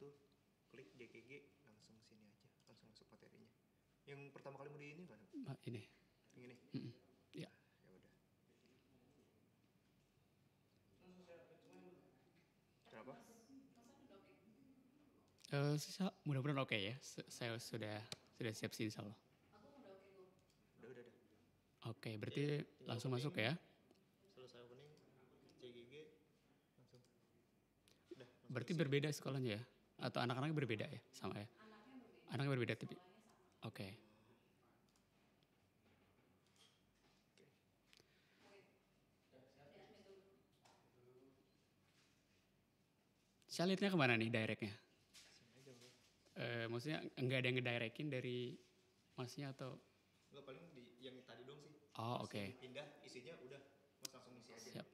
tuh klik JKG langsung sini aja, langsung masuk materinya. Yang pertama kali mau di ini mana? Ini. Yang ini. Ya. Ya udah. Kenapa? Mudah-mudahan oke ya. Saya sudah siap sih insya Allah. Udah. Oke, berarti langsung masuk ya. Selesai opening JKG langsung. Udah. Berarti berbeda sekolahnya ya? Atau anak-anaknya berbeda ya? Sama ya? Anaknya berbeda tapi. Oke. Saya lihatnya kemana nih directnya? Maksudnya enggak ada yang ngedirectin dari masnya atau? Enggak, paling di yang tadi dong sih. Oh oke. Pindah isinya udah mas langsung isi aja. Siap.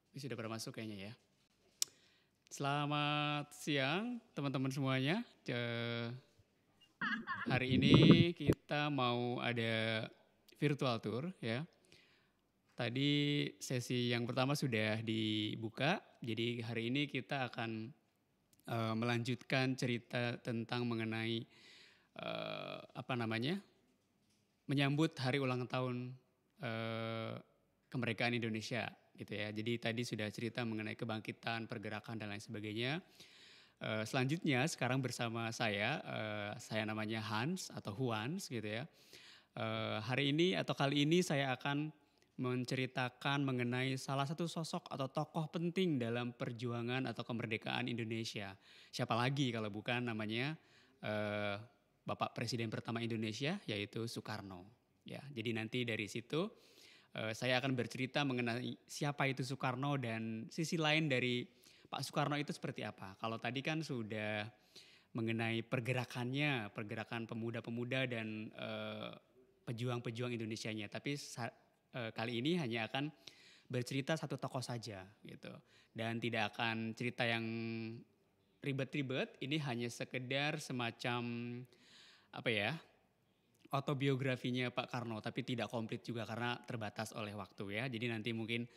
Ini sudah pada masuk kayaknya ya. Selamat siang teman-teman semuanya. Hari ini kita mau ada virtual tour ya. Tadi sesi yang pertama sudah dibuka, jadi hari ini kita akan melanjutkan cerita tentang mengenai menyambut hari ulang tahun kemerdekaan Indonesia gitu ya. Jadi tadi sudah cerita mengenai kebangkitan, pergerakan dan lain sebagainya. Selanjutnya sekarang bersama saya namanya Hans atau Huans gitu ya. Hari ini atau kali ini saya akan menceritakan mengenai salah satu sosok atau tokoh penting dalam perjuangan atau kemerdekaan Indonesia. Siapa lagi kalau bukan namanya Bapak Presiden pertama Indonesia yaitu Soekarno. Ya, jadi nanti dari situ saya akan bercerita mengenai siapa itu Soekarno dan sisi lain dari Pak Soekarno itu seperti apa. Kalau tadi kan sudah mengenai pergerakannya, pergerakan pemuda-pemuda dan pejuang-pejuang Indonesianya. Tapi kali ini hanya akan bercerita satu tokoh saja gitu. Dan tidak akan cerita yang ribet-ribet, ini hanya sekedar semacam autobiografinya Pak Karno, tapi tidak komplit juga karena terbatas oleh waktu ya. Jadi nanti mungkin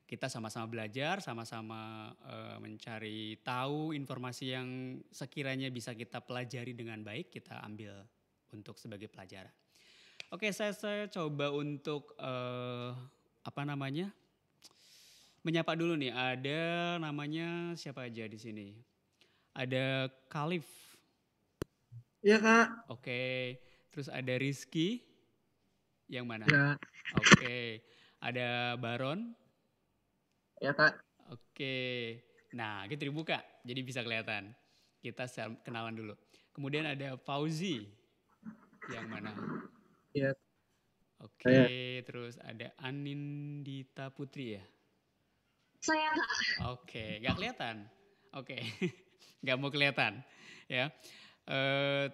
kita sama-sama belajar, sama-sama mencari tahu informasi yang sekiranya bisa kita pelajari dengan baik, kita ambil untuk sebagai pelajaran. Oke, saya coba untuk menyapa dulu nih. Ada namanya siapa aja di sini? Ada Khalif. Iya Kak. Oke, terus ada Rizky. Yang mana? Ya. Oke, ada Baron. Ya Kak. Oke, nah gitu dibuka, jadi bisa kelihatan. Kita kenalan dulu. Kemudian ada Fauzi. Yang mana? Iya. Oke, terus ada Anindita Putri ya? Saya Kak. Oke, gak kelihatan. Oke, gak mau kelihatan ya.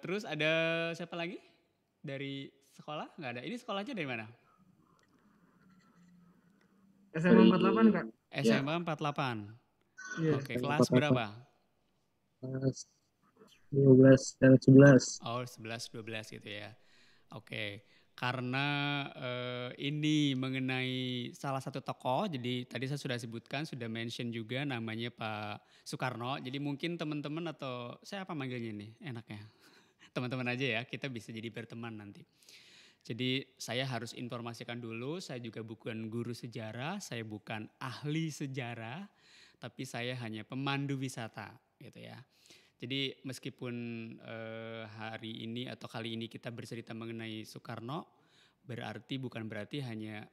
Terus ada siapa lagi? Dari sekolah? Gak ada. Ini sekolahnya dari mana? SMA 48 Kak. SMA 48. Iya. Oke, kelas berapa? Kelas 12 dan 11. Oh, 11, 12 gitu ya. Oke, karena ini mengenai salah satu tokoh, jadi tadi saya sudah sebutkan, sudah mention juga namanya Pak Soekarno. Jadi mungkin teman-teman atau saya apa manggilnya nih enaknya? Teman-teman aja ya, kita bisa jadi berteman nanti. Jadi saya harus informasikan dulu, saya juga bukan guru sejarah, saya bukan ahli sejarah, tapi saya hanya pemandu wisata gitu ya. Jadi meskipun hari ini atau kali ini kita bercerita mengenai Soekarno, bukan berarti hanya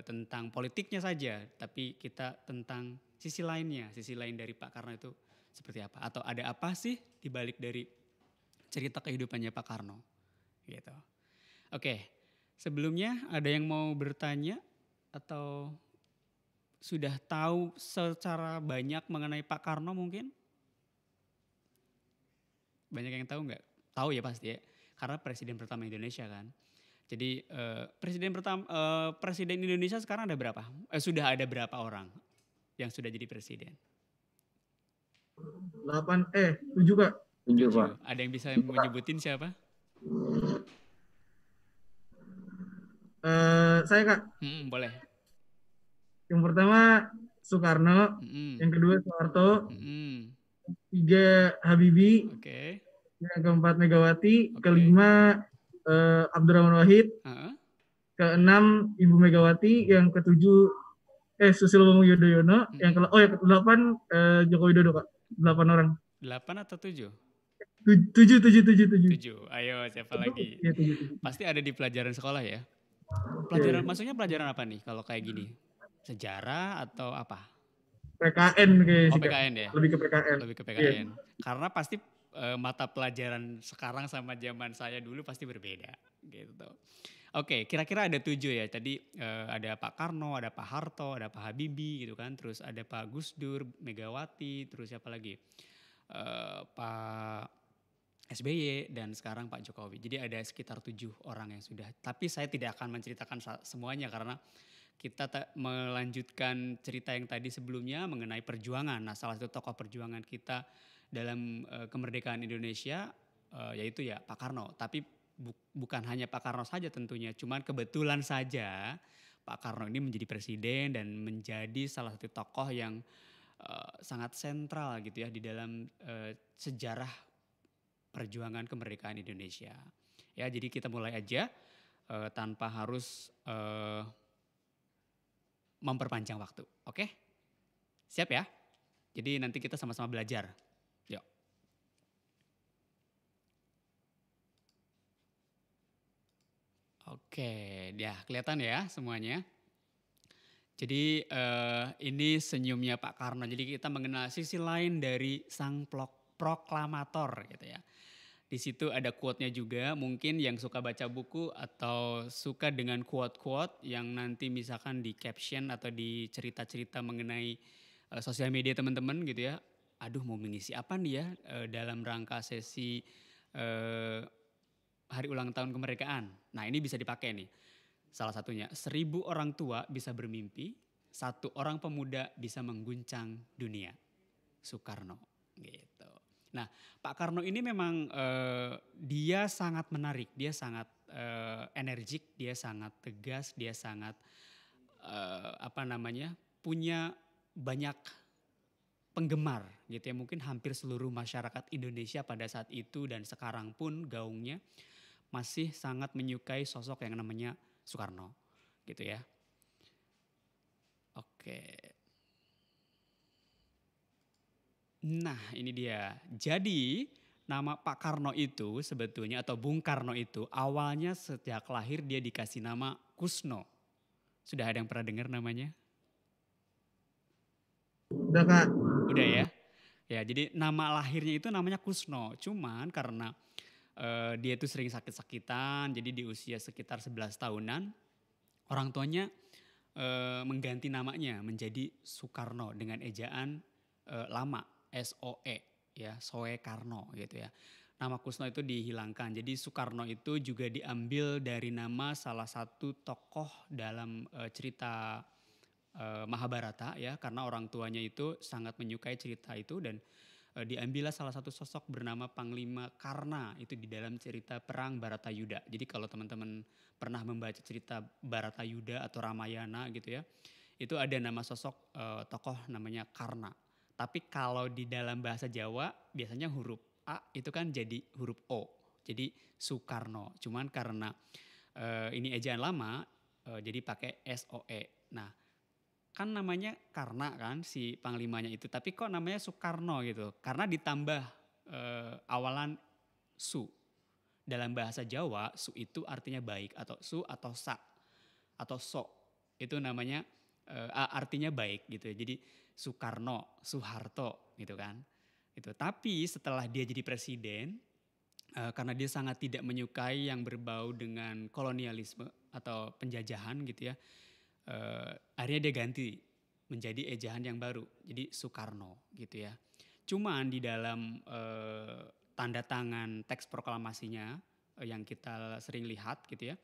tentang politiknya saja, tapi kita tentang sisi lainnya, sisi lain dari Pak Karno itu seperti apa, atau ada apa sih di balik dari cerita kehidupannya Pak Karno, gitu. Oke, sebelumnya ada yang mau bertanya atau sudah tahu secara banyak mengenai Pak Karno mungkin? Banyak yang tahu nggak? Tahu ya pasti ya, karena Presiden pertama Indonesia kan. Jadi Presiden Indonesia sekarang ada berapa? Sudah ada berapa orang yang sudah jadi Presiden? 7 Kak. 7 Pak. Ada yang bisa menyebutin siapa? Saya Kak, Boleh. yang pertama Soekarno, Mm-mm. yang kedua Soeharto, Mm-mm. tiga Habibie, Oke. yang keempat Megawati, Oke. kelima Abdurrahman Wahid, Heeh. keenam Ibu Megawati, yang ketujuh Susilo Bambang Yudhoyono, yang Mm-mm. yang kedelapan Joko Widodo Kak, 8 orang. 8 atau 7? Tujuh, tujuh, tujuh, tujuh. 7. Ayo siapa lagi? Iya, tujuh, tujuh. Pasti ada di pelajaran sekolah ya. Oke. Pelajaran maksudnya pelajaran apa nih kalau kayak gini? Sejarah atau apa? PKN kayaknya Oh, sih Kak, PKN ya? lebih ke PKN. Lebih ke Iya. PKN. Karena pasti mata pelajaran sekarang sama zaman saya dulu pasti berbeda gitu. Oke, kira-kira ada 7 ya. Tadi ada Pak Karno, ada Pak Harto, ada Pak Habibie gitu kan. Terus ada Pak Gus Dur, Megawati, terus siapa lagi? Pak SBY dan sekarang Pak Jokowi. Jadi ada sekitar 7 orang yang sudah. Tapi saya tidak akan menceritakan semuanya karena kita melanjutkan cerita yang tadi sebelumnya mengenai perjuangan. Nah, salah satu tokoh perjuangan kita dalam kemerdekaan Indonesia yaitu ya Pak Karno. Tapi bukan hanya Pak Karno saja tentunya, cuman kebetulan saja Pak Karno ini menjadi presiden dan menjadi salah satu tokoh yang sangat sentral gitu ya di dalam sejarah perjuangan kemerdekaan Indonesia. Ya, jadi kita mulai aja tanpa harus memperpanjang waktu. Oke? Siap ya? Jadi nanti kita sama-sama belajar. Yuk. Oke, ya kelihatan ya semuanya. Jadi ini senyumnya Pak Karno. Jadi kita mengenal sisi lain dari sang proklamator gitu ya. Di situ ada quote-nya juga, mungkin yang suka baca buku atau suka dengan quote-quote yang nanti misalkan di caption atau di cerita-cerita mengenai sosial media teman-teman gitu ya. Aduh mau mengisi apa nih ya dalam rangka sesi hari ulang tahun kemerdekaan. Nah ini bisa dipakai nih. Salah satunya, 1000 orang tua bisa bermimpi, 1 orang pemuda bisa mengguncang dunia. Soekarno gitu. Nah, Pak Karno ini memang dia sangat menarik, dia sangat energik, dia sangat tegas, dia sangat punya banyak penggemar gitu ya. Mungkin hampir seluruh masyarakat Indonesia pada saat itu dan sekarang pun gaungnya masih sangat menyukai sosok yang namanya Soekarno gitu ya. Oke. Nah ini dia. Jadi nama Pak Karno itu sebetulnya atau Bung Karno itu awalnya sejak lahir dia dikasih nama Kusno. Sudah ada yang pernah dengar namanya? Udah Kak. Udah ya? Ya jadi nama lahirnya itu namanya Kusno. Cuman karena dia itu sering sakit-sakitan jadi di usia sekitar 11 tahunan orang tuanya mengganti namanya menjadi Soekarno dengan ejaan lama SOE ya, Soekarno gitu ya. Nama Kusno itu dihilangkan. Jadi Soekarno itu juga diambil dari nama salah satu tokoh dalam cerita Mahabharata ya, karena orang tuanya itu sangat menyukai cerita itu dan diambillah salah satu sosok bernama Panglima Karna itu di dalam cerita perang Baratayuda. Jadi kalau teman-teman pernah membaca cerita Baratayuda atau Ramayana gitu ya, itu ada nama sosok tokoh namanya Karna. Tapi kalau di dalam bahasa Jawa biasanya huruf A itu kan jadi huruf O. Jadi Soekarno. Cuman karena ini ejaan lama jadi pakai SOE. Nah, kan namanya Karna kan si panglimanya itu. Tapi kok namanya Soekarno gitu. Karena ditambah awalan Su. Dalam bahasa Jawa Su itu artinya baik atau Su atau Sa atau So. Itu namanya artinya baik gitu ya. Jadi Soekarno, Soeharto gitu kan. Itu. Tapi setelah dia jadi presiden karena dia sangat tidak menyukai yang berbau dengan kolonialisme atau penjajahan gitu ya. Akhirnya dia ganti menjadi ejahan yang baru. Jadi Soekarno gitu ya. Cuman di dalam tanda tangan teks proklamasinya yang kita sering lihat gitu ya.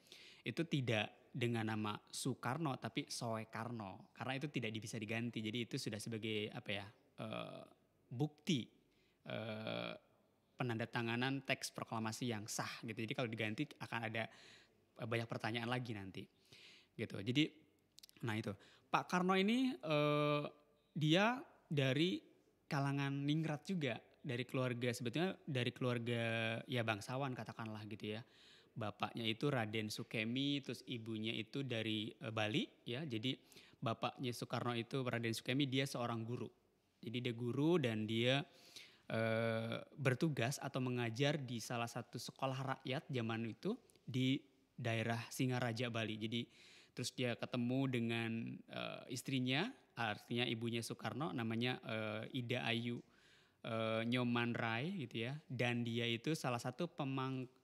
Itu tidak dengan nama Soekarno tapi Soekarno. Karena itu tidak bisa diganti. Jadi itu sudah sebagai bukti penandatanganan teks proklamasi yang sah gitu. Jadi kalau diganti akan ada banyak pertanyaan lagi nanti. gitu. Jadi nah itu Pak Karno ini dia dari kalangan ningrat juga, dari keluarga sebetulnya dari keluarga ya bangsawan katakanlah gitu ya. Bapaknya itu Raden Sukemi, terus ibunya itu dari Bali ya. Jadi bapaknya Soekarno itu Raden Sukemi, dia seorang guru. Jadi dia guru dan dia bertugas atau mengajar di salah satu sekolah rakyat zaman itu di daerah Singaraja Bali. Jadi terus dia ketemu dengan istrinya, artinya ibunya Soekarno, namanya Ida Ayu Nyoman Rai gitu ya, dan dia itu salah satu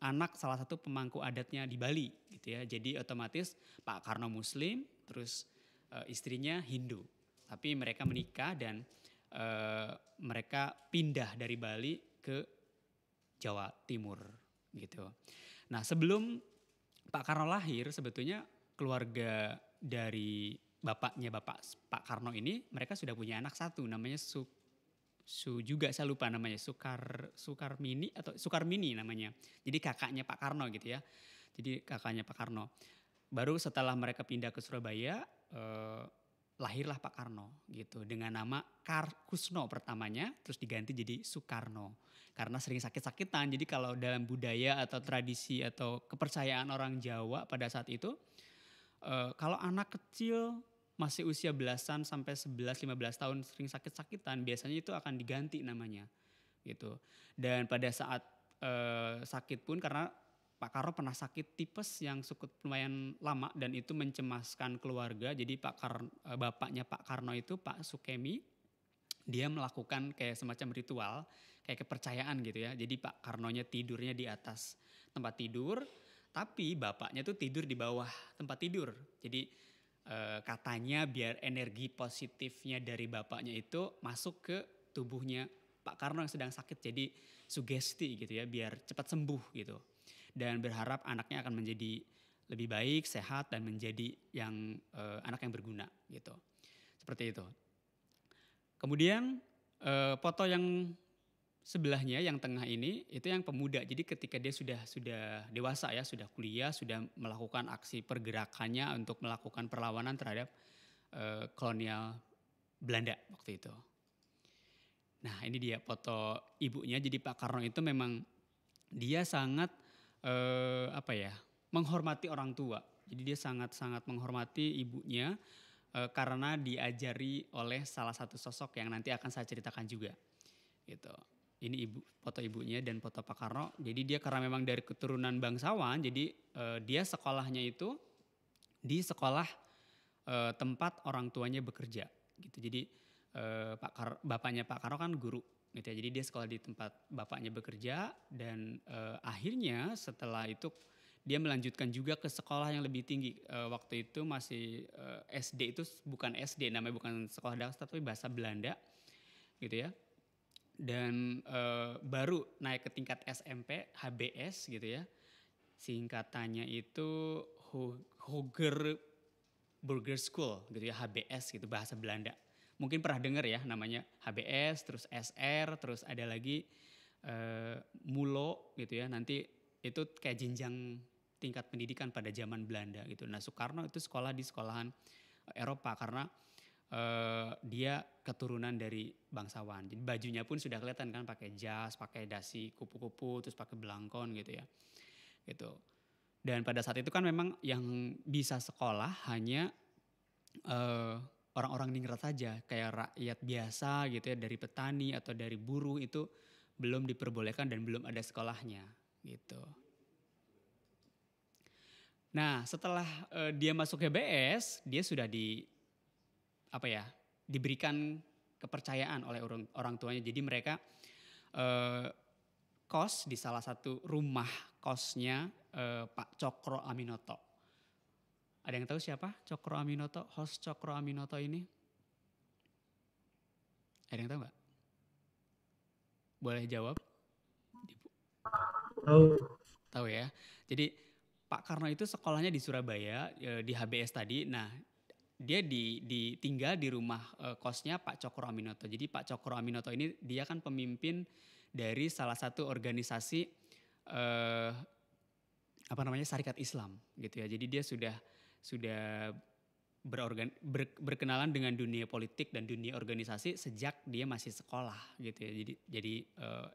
anak salah satu pemangku adatnya di Bali gitu ya. Jadi otomatis Pak Karno Muslim, terus istrinya Hindu, tapi mereka menikah dan mereka pindah dari Bali ke Jawa Timur gitu. Nah sebelum Pak Karno lahir sebetulnya keluarga dari bapaknya Pak Karno ini mereka sudah punya anak satu namanya juga saya lupa namanya Sukarmini atau Sukarmini namanya. Jadi kakaknya Pak Karno gitu ya. Jadi kakaknya Pak Karno. Baru setelah mereka pindah ke Surabaya lahirlah Pak Karno gitu dengan nama Kusno pertamanya, terus diganti jadi Soekarno. Karena sering sakit-sakitan. Jadi kalau dalam budaya atau tradisi atau kepercayaan orang Jawa pada saat itu kalau anak kecil masih usia belasan sampai 11-15 tahun sering sakit-sakitan, biasanya itu akan diganti namanya gitu. Dan pada saat sakit pun, karena Pak Karno pernah sakit tipes yang cukup lumayan lama dan itu mencemaskan keluarga. Jadi bapaknya Pak Karno itu Pak Sukemi, dia melakukan kayak semacam ritual, kayak kepercayaan gitu ya. Jadi Pak Karnonya tidurnya di atas tempat tidur, tapi bapaknya tuh tidur di bawah tempat tidur. Jadi katanya biar energi positifnya dari bapaknya itu masuk ke tubuhnya Pak Karno yang sedang sakit, jadi sugesti gitu ya, biar cepat sembuh gitu. Dan berharap anaknya akan menjadi lebih baik, sehat, dan menjadi anak yang berguna gitu. Seperti itu. Kemudian foto yang sebelahnya yang tengah ini itu yang pemuda. Jadi ketika dia sudah dewasa ya, sudah kuliah, sudah melakukan aksi pergerakannya untuk melakukan perlawanan terhadap kolonial Belanda waktu itu. Nah ini dia foto ibunya. Jadi Pak Karno itu memang dia sangat menghormati orang tua. Jadi dia sangat-sangat menghormati ibunya karena diajari oleh salah satu sosok yang nanti akan saya ceritakan juga gitu. Ini foto ibunya dan foto Pak Karno. Jadi dia karena memang dari keturunan bangsawan, jadi dia sekolahnya itu di sekolah tempat orang tuanya bekerja gitu. Jadi bapaknya Pak Karno kan guru gitu ya. Jadi dia sekolah di tempat bapaknya bekerja dan akhirnya setelah itu dia melanjutkan juga ke sekolah yang lebih tinggi. Waktu itu masih SD, itu bukan SD, namanya bukan sekolah dasar tapi bahasa Belanda gitu ya. Dan baru naik ke tingkat SMP, HBS gitu ya. Singkatannya itu Hoger Burger School gitu ya, HBS gitu bahasa Belanda. Mungkin pernah dengar ya namanya HBS, terus SR, terus ada lagi Mulo gitu ya. Nanti itu kayak jenjang tingkat pendidikan pada zaman Belanda gitu. Nah Soekarno itu sekolah di sekolahan Eropa karena dia keturunan dari bangsawan. Jadi bajunya pun sudah kelihatan kan, pakai jas, pakai dasi kupu-kupu, terus pakai belangkon gitu ya. Gitu. Dan pada saat itu kan memang yang bisa sekolah hanya orang-orang ningrat saja, kayak rakyat biasa gitu ya, dari petani atau dari buruh itu belum diperbolehkan dan belum ada sekolahnya gitu. Nah, setelah dia masuk HBS, dia sudah diberikan kepercayaan oleh orang tuanya. Jadi mereka kos di salah satu rumah kosnya Pak Cokro Aminoto. Ada yang tahu siapa Cokro Aminoto, host Cokro Aminoto ini? Ada yang tahu nggak? Boleh jawab? Tahu ya. Jadi Pak Karno itu sekolahnya di Surabaya, di HBS tadi. Nah, dia ditinggal di rumah kosnya Pak Cokro Aminoto. Jadi Pak Cokro Aminoto ini dia kan pemimpin dari salah satu organisasi Syarikat Islam gitu ya. Jadi dia sudah sudah berkenalan dengan dunia politik dan dunia organisasi sejak dia masih sekolah gitu ya. Jadi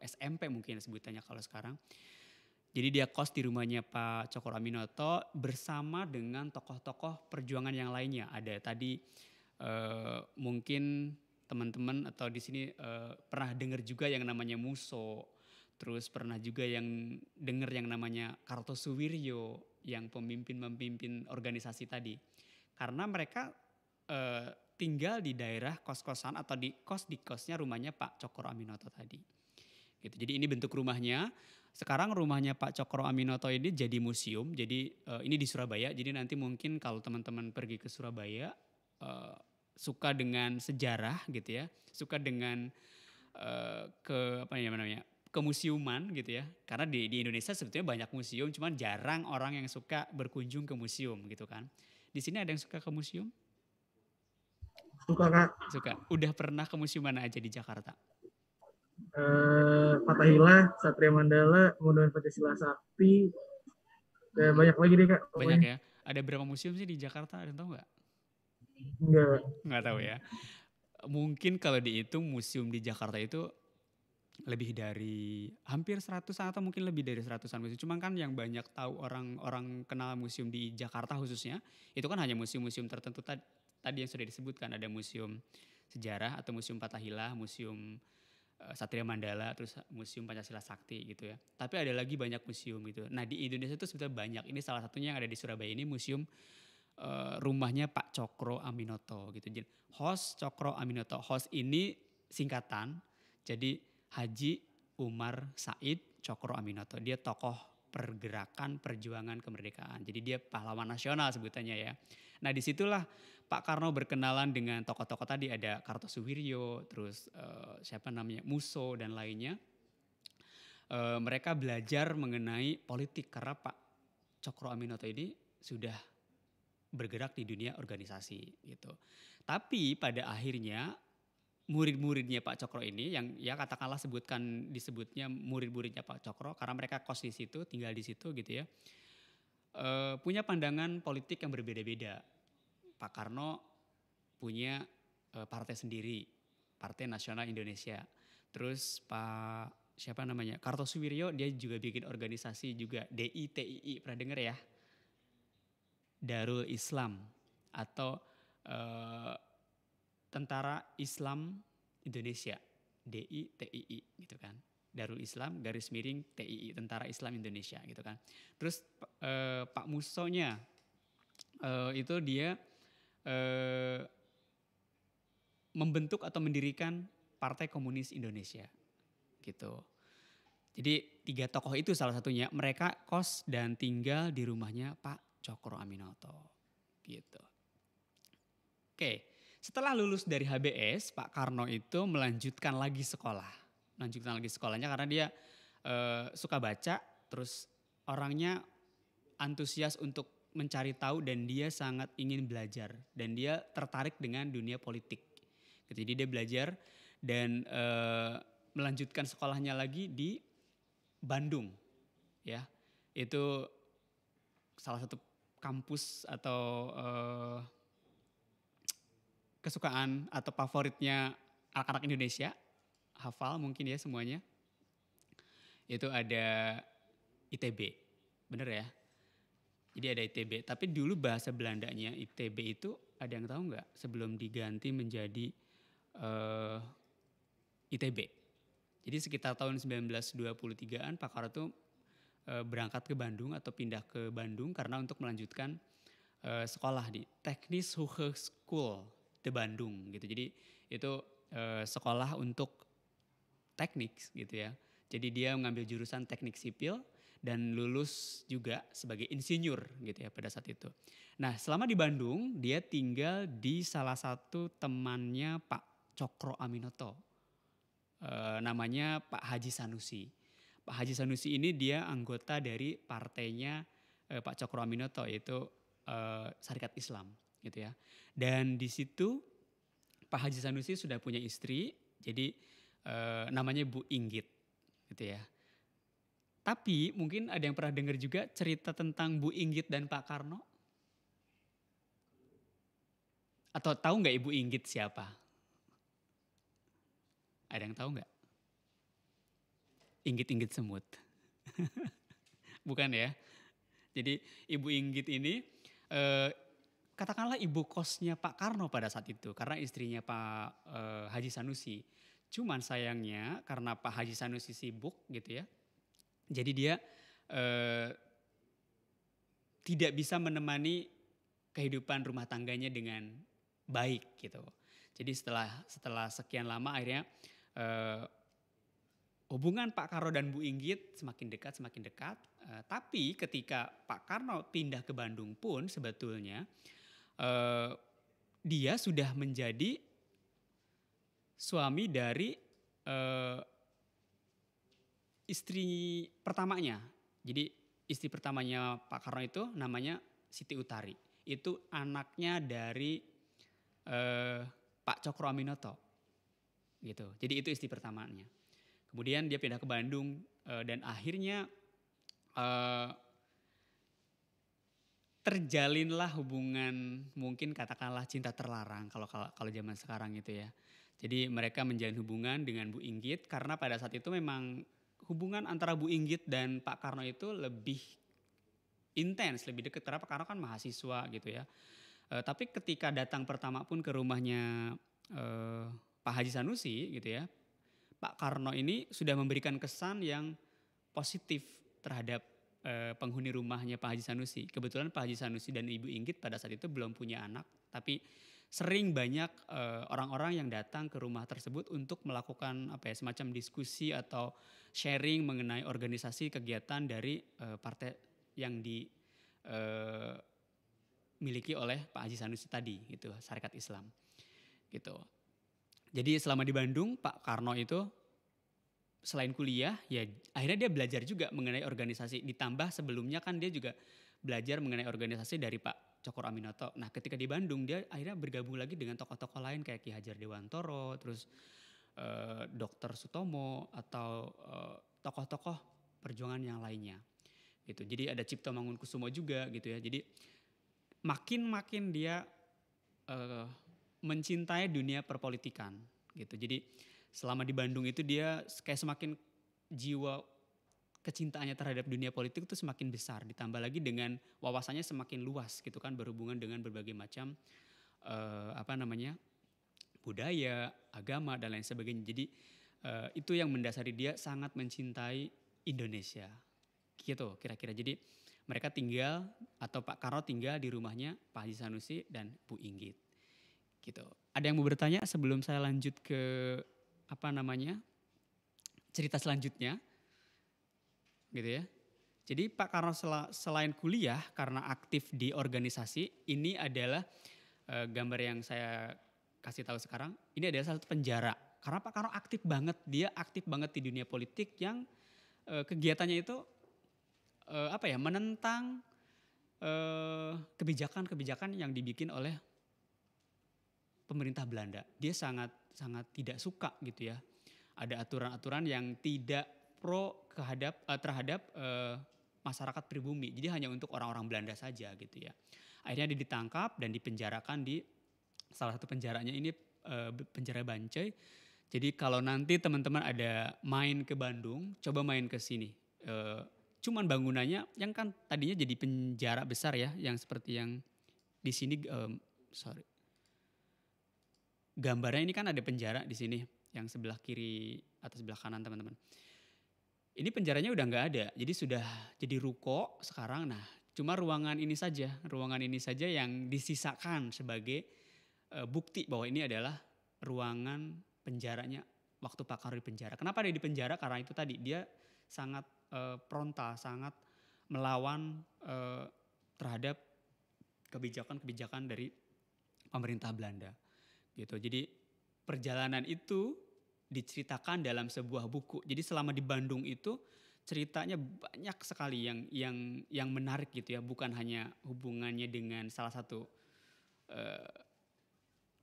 SMP mungkin sebutannya kalau sekarang. Jadi dia kos di rumahnya Pak Cokro Aminoto bersama dengan tokoh-tokoh perjuangan yang lainnya. Ada tadi mungkin teman-teman atau di sini pernah dengar juga yang namanya Muso. Terus pernah juga yang dengar yang namanya Kartosuwiryo yang pemimpin organisasi tadi. Karena mereka tinggal di daerah kos-kosan atau di kosnya rumahnya Pak Cokro Aminoto tadi. Gitu. Jadi ini bentuk rumahnya. Sekarang rumahnya Pak Cokro Aminoto ini jadi museum. Jadi ini di Surabaya. Jadi nanti mungkin kalau teman-teman pergi ke Surabaya suka dengan sejarah gitu ya, suka dengan kemuseuman gitu ya. Karena di Indonesia sebetulnya banyak museum, cuman jarang orang yang suka berkunjung ke museum gitu kan. Di sini ada yang suka ke museum? Suka Kak. Suka. Udah pernah ke museum mana aja di Jakarta? Fathahillah, Satria Mandala, Monumen Pancasila Sakti, dan banyak lagi deh Kak. Banyak ya. Ada berapa museum sih di Jakarta? Ada yang tahu nggak? Enggak. Nggak tahu ya. Mungkin kalau dihitung museum di Jakarta itu lebih dari hampir 100 atau mungkin lebih dari 100-an museum. Cuma kan yang banyak tahu orang kenal museum di Jakarta khususnya, itu kan hanya museum-museum tertentu tadi yang sudah disebutkan. Ada museum sejarah atau museum Fathahillah, museum Satria Mandala, terus museum Pancasila Sakti gitu ya. Tapi ada lagi banyak museum gitu. Nah di Indonesia itu sebetulnya banyak. Ini salah satunya yang ada di Surabaya ini museum rumahnya Pak Cokro Aminoto gitu. Jadi Hos Cokro Aminoto. Hos ini singkatan. Jadi Haji Umar Said Cokro Aminoto. Dia tokoh pergerakan perjuangan kemerdekaan. Jadi dia pahlawan nasional sebutannya ya. Nah disitulah Pak Karno berkenalan dengan tokoh-tokoh tadi. Ada Kartosuwiryo, terus siapa namanya Muso dan lainnya. Mereka belajar mengenai politik karena Pak Cokro Aminoto ini sudah bergerak di dunia organisasi gitu. Tapi pada akhirnya murid-muridnya Pak Cokro ini yang ya katakanlah disebutnya murid-muridnya Pak Cokro karena mereka kos di situ, tinggal di situ gitu ya. Punya pandangan politik yang berbeda-beda. Pak Karno punya partai sendiri, Partai Nasional Indonesia. Terus Pak siapa namanya? Kartosuwiryo dia juga bikin organisasi juga DITII, pernah dengar ya? Darul Islam atau Tentara Islam Indonesia, DITII gitu kan. Darul Islam garis miring TII, Tentara Islam Indonesia gitu kan. Terus Pak Musonya itu dia membentuk atau mendirikan Partai Komunis Indonesia gitu. Jadi 3 tokoh itu salah satunya, mereka kos dan tinggal di rumahnya Pak Cokro Aminoto gitu. Oke, setelah lulus dari HBS, Pak Karno itu melanjutkan lagi sekolahnya karena dia suka baca, terus orangnya antusias untuk mencari tahu dan dia sangat ingin belajar dan dia tertarik dengan dunia politik. Jadi dia belajar dan melanjutkan sekolahnya lagi di Bandung, ya itu salah satu kampus atau kesukaan atau favoritnya anak-anak Indonesia, hafal mungkin ya semuanya. Itu ada ITB, bener ya? Jadi ada ITB, tapi dulu bahasa Belandanya ITB itu ada yang tahu nggak sebelum diganti menjadi ITB. Jadi sekitar tahun 1923-an Pak Karno tuh berangkat ke Bandung atau pindah ke Bandung karena untuk melanjutkan sekolah di Teknis Hogeschool di Bandung gitu. Jadi itu sekolah untuk teknik gitu ya. Jadi dia mengambil jurusan teknik sipil dan lulus juga sebagai insinyur gitu ya pada saat itu. Nah selama di Bandung dia tinggal di salah satu temannya Pak Cokro Aminoto. Namanya Pak Haji Sanusi. Pak Haji Sanusi ini dia anggota dari partainya Pak Cokro Aminoto yaitu Sarekat Islam gitu ya. Dan di situ Pak Haji Sanusi sudah punya istri, jadi namanya Bu Inggit gitu ya. Tapi mungkin ada yang pernah dengar juga cerita tentang Bu Inggit dan Pak Karno? Atau tahu nggak Ibu Inggit siapa? Ada yang tahu nggak? Inggit-inggit semut. Bukan ya? Jadi Ibu Inggit ini katakanlah ibu kosnya Pak Karno pada saat itu. Karena istrinya Pak Haji Sanusi. Cuman sayangnya karena Pak Haji Sanusi sibuk gitu ya. Jadi dia tidak bisa menemani kehidupan rumah tangganya dengan baik gitu. Jadi setelah sekian lama akhirnya hubungan Pak Karno dan Bu Inggit semakin dekat. Tapi ketika Pak Karno pindah ke Bandung pun sebetulnya dia sudah menjadi suami dari istri pertamanya. Jadi istri pertamanya Pak Karno itu namanya Siti Utari. Itu anaknya dari Pak Cokro Aminoto. Gitu. Jadi itu istri pertamanya. Kemudian dia pindah ke Bandung dan akhirnya terjalinlah hubungan mungkin katakanlah cinta terlarang kalau zaman sekarang itu ya. Jadi mereka menjalin hubungan dengan Bu Inggit karena pada saat itu memang hubungan antara Bu Inggit dan Pak Karno itu lebih intens, lebih dekat karena Pak Karno kan mahasiswa gitu ya. Tapi ketika datang pertama pun ke rumahnya Pak Haji Sanusi gitu ya, Pak Karno ini sudah memberikan kesan yang positif terhadap penghuni rumahnya Pak Haji Sanusi. Kebetulan Pak Haji Sanusi dan Ibu Inggit pada saat itu belum punya anak, tapi sering banyak orang-orang yang datang ke rumah tersebut untuk melakukan semacam diskusi atau sharing mengenai organisasi kegiatan dari partai yang dimiliki oleh Pak Haji Sanusi tadi, gitu, Sarekat Islam, gitu. Jadi selama di Bandung Pak Karno itu selain kuliah ya akhirnya dia belajar juga mengenai organisasi, ditambah sebelumnya kan dia juga belajar mengenai organisasi dari Pak Cokro Aminoto. Nah ketika di Bandung dia akhirnya bergabung lagi dengan tokoh-tokoh lain kayak Ki Hajar Dewantoro, terus Dr. Sutomo atau tokoh-tokoh perjuangan yang lainnya gitu. Jadi ada Cipto Mangunkusumo juga gitu ya. Jadi makin dia mencintai dunia perpolitikan gitu. Jadi selama di Bandung itu dia kayak semakin jiwa kecintaannya terhadap dunia politik itu semakin besar, ditambah lagi dengan wawasannya semakin luas gitu kan, berhubungan dengan berbagai macam budaya, agama dan lain sebagainya. Jadi itu yang mendasari dia sangat mencintai Indonesia gitu kira-kira. Jadi mereka tinggal atau Pak Karno tinggal di rumahnya Pak Haji Sanusi dan Bu Inggit gitu. Ada yang mau bertanya sebelum saya lanjut ke cerita selanjutnya gitu ya. Jadi Pak Karno selain kuliah karena aktif di organisasi, ini adalah gambar yang saya kasih tahu sekarang, ini adalah satu penjara. Karena Pak Karno aktif banget, dia aktif banget di dunia politik yang kegiatannya itu menentang kebijakan-kebijakan yang dibikin oleh pemerintah Belanda. Dia sangat tidak suka gitu ya. Ada aturan-aturan yang tidak pro terhadap masyarakat pribumi. Jadi hanya untuk orang-orang Belanda saja gitu ya. Akhirnya dia ditangkap dan dipenjarakan di salah satu penjaranya ini penjara Bancai. Jadi kalau nanti teman-teman ada main ke Bandung, coba main ke sini. Cuman bangunannya yang kan tadinya jadi penjara besar ya, yang seperti yang di sini gambarnya ini kan ada penjara di sini yang sebelah kiri atau sebelah kanan teman-teman. Ini penjaranya udah nggak ada, jadi sudah jadi ruko sekarang. Nah, cuma ruangan ini saja yang disisakan sebagai bukti bahwa ini adalah ruangan penjaranya waktu Pak Karno di penjara. Kenapa dia di penjara? Karena itu tadi dia sangat frontal, sangat melawan terhadap kebijakan-kebijakan dari pemerintah Belanda. Gitu. Jadi perjalanan itu diceritakan dalam sebuah buku. Jadi selama di Bandung itu ceritanya banyak sekali yang menarik gitu ya. Bukan hanya hubungannya dengan salah satu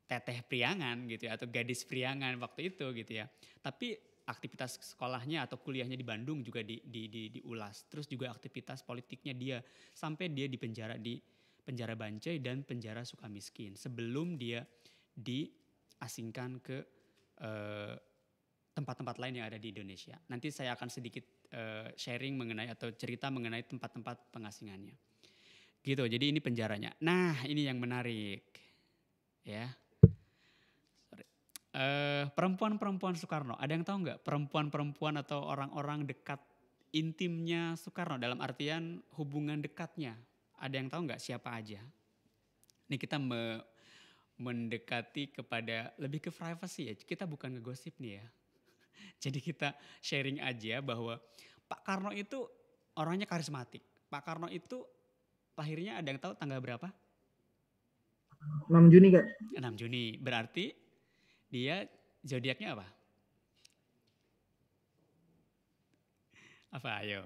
teteh priangan gitu ya, atau gadis priangan waktu itu gitu ya. Tapi aktivitas sekolahnya atau kuliahnya di Bandung juga diulas. Terus juga aktivitas politiknya dia sampai dia di penjara di penjara Bancai dan penjara Sukamiskin sebelum dia diasingkan ke tempat-tempat lain yang ada di Indonesia. Nanti saya akan sedikit sharing mengenai atau cerita mengenai tempat-tempat pengasingannya. Gitu, jadi ini penjaranya. Nah, ini yang menarik. Ya. Sorry. Perempuan-perempuan Soekarno, ada yang tahu nggak perempuan-perempuan atau orang-orang dekat intimnya Soekarno dalam artian hubungan dekatnya? Ada yang tahu nggak siapa aja? Ini kita mendekati kepada lebih ke privacy ya. Kita bukan ngegosip nih ya. Jadi kita sharing aja bahwa Pak Karno itu orangnya karismatik. Pak Karno itu lahirnya ada yang tahu tanggal berapa? 6 Juni Kak. 6 Juni. Berarti dia zodiaknya apa? Apa ayo?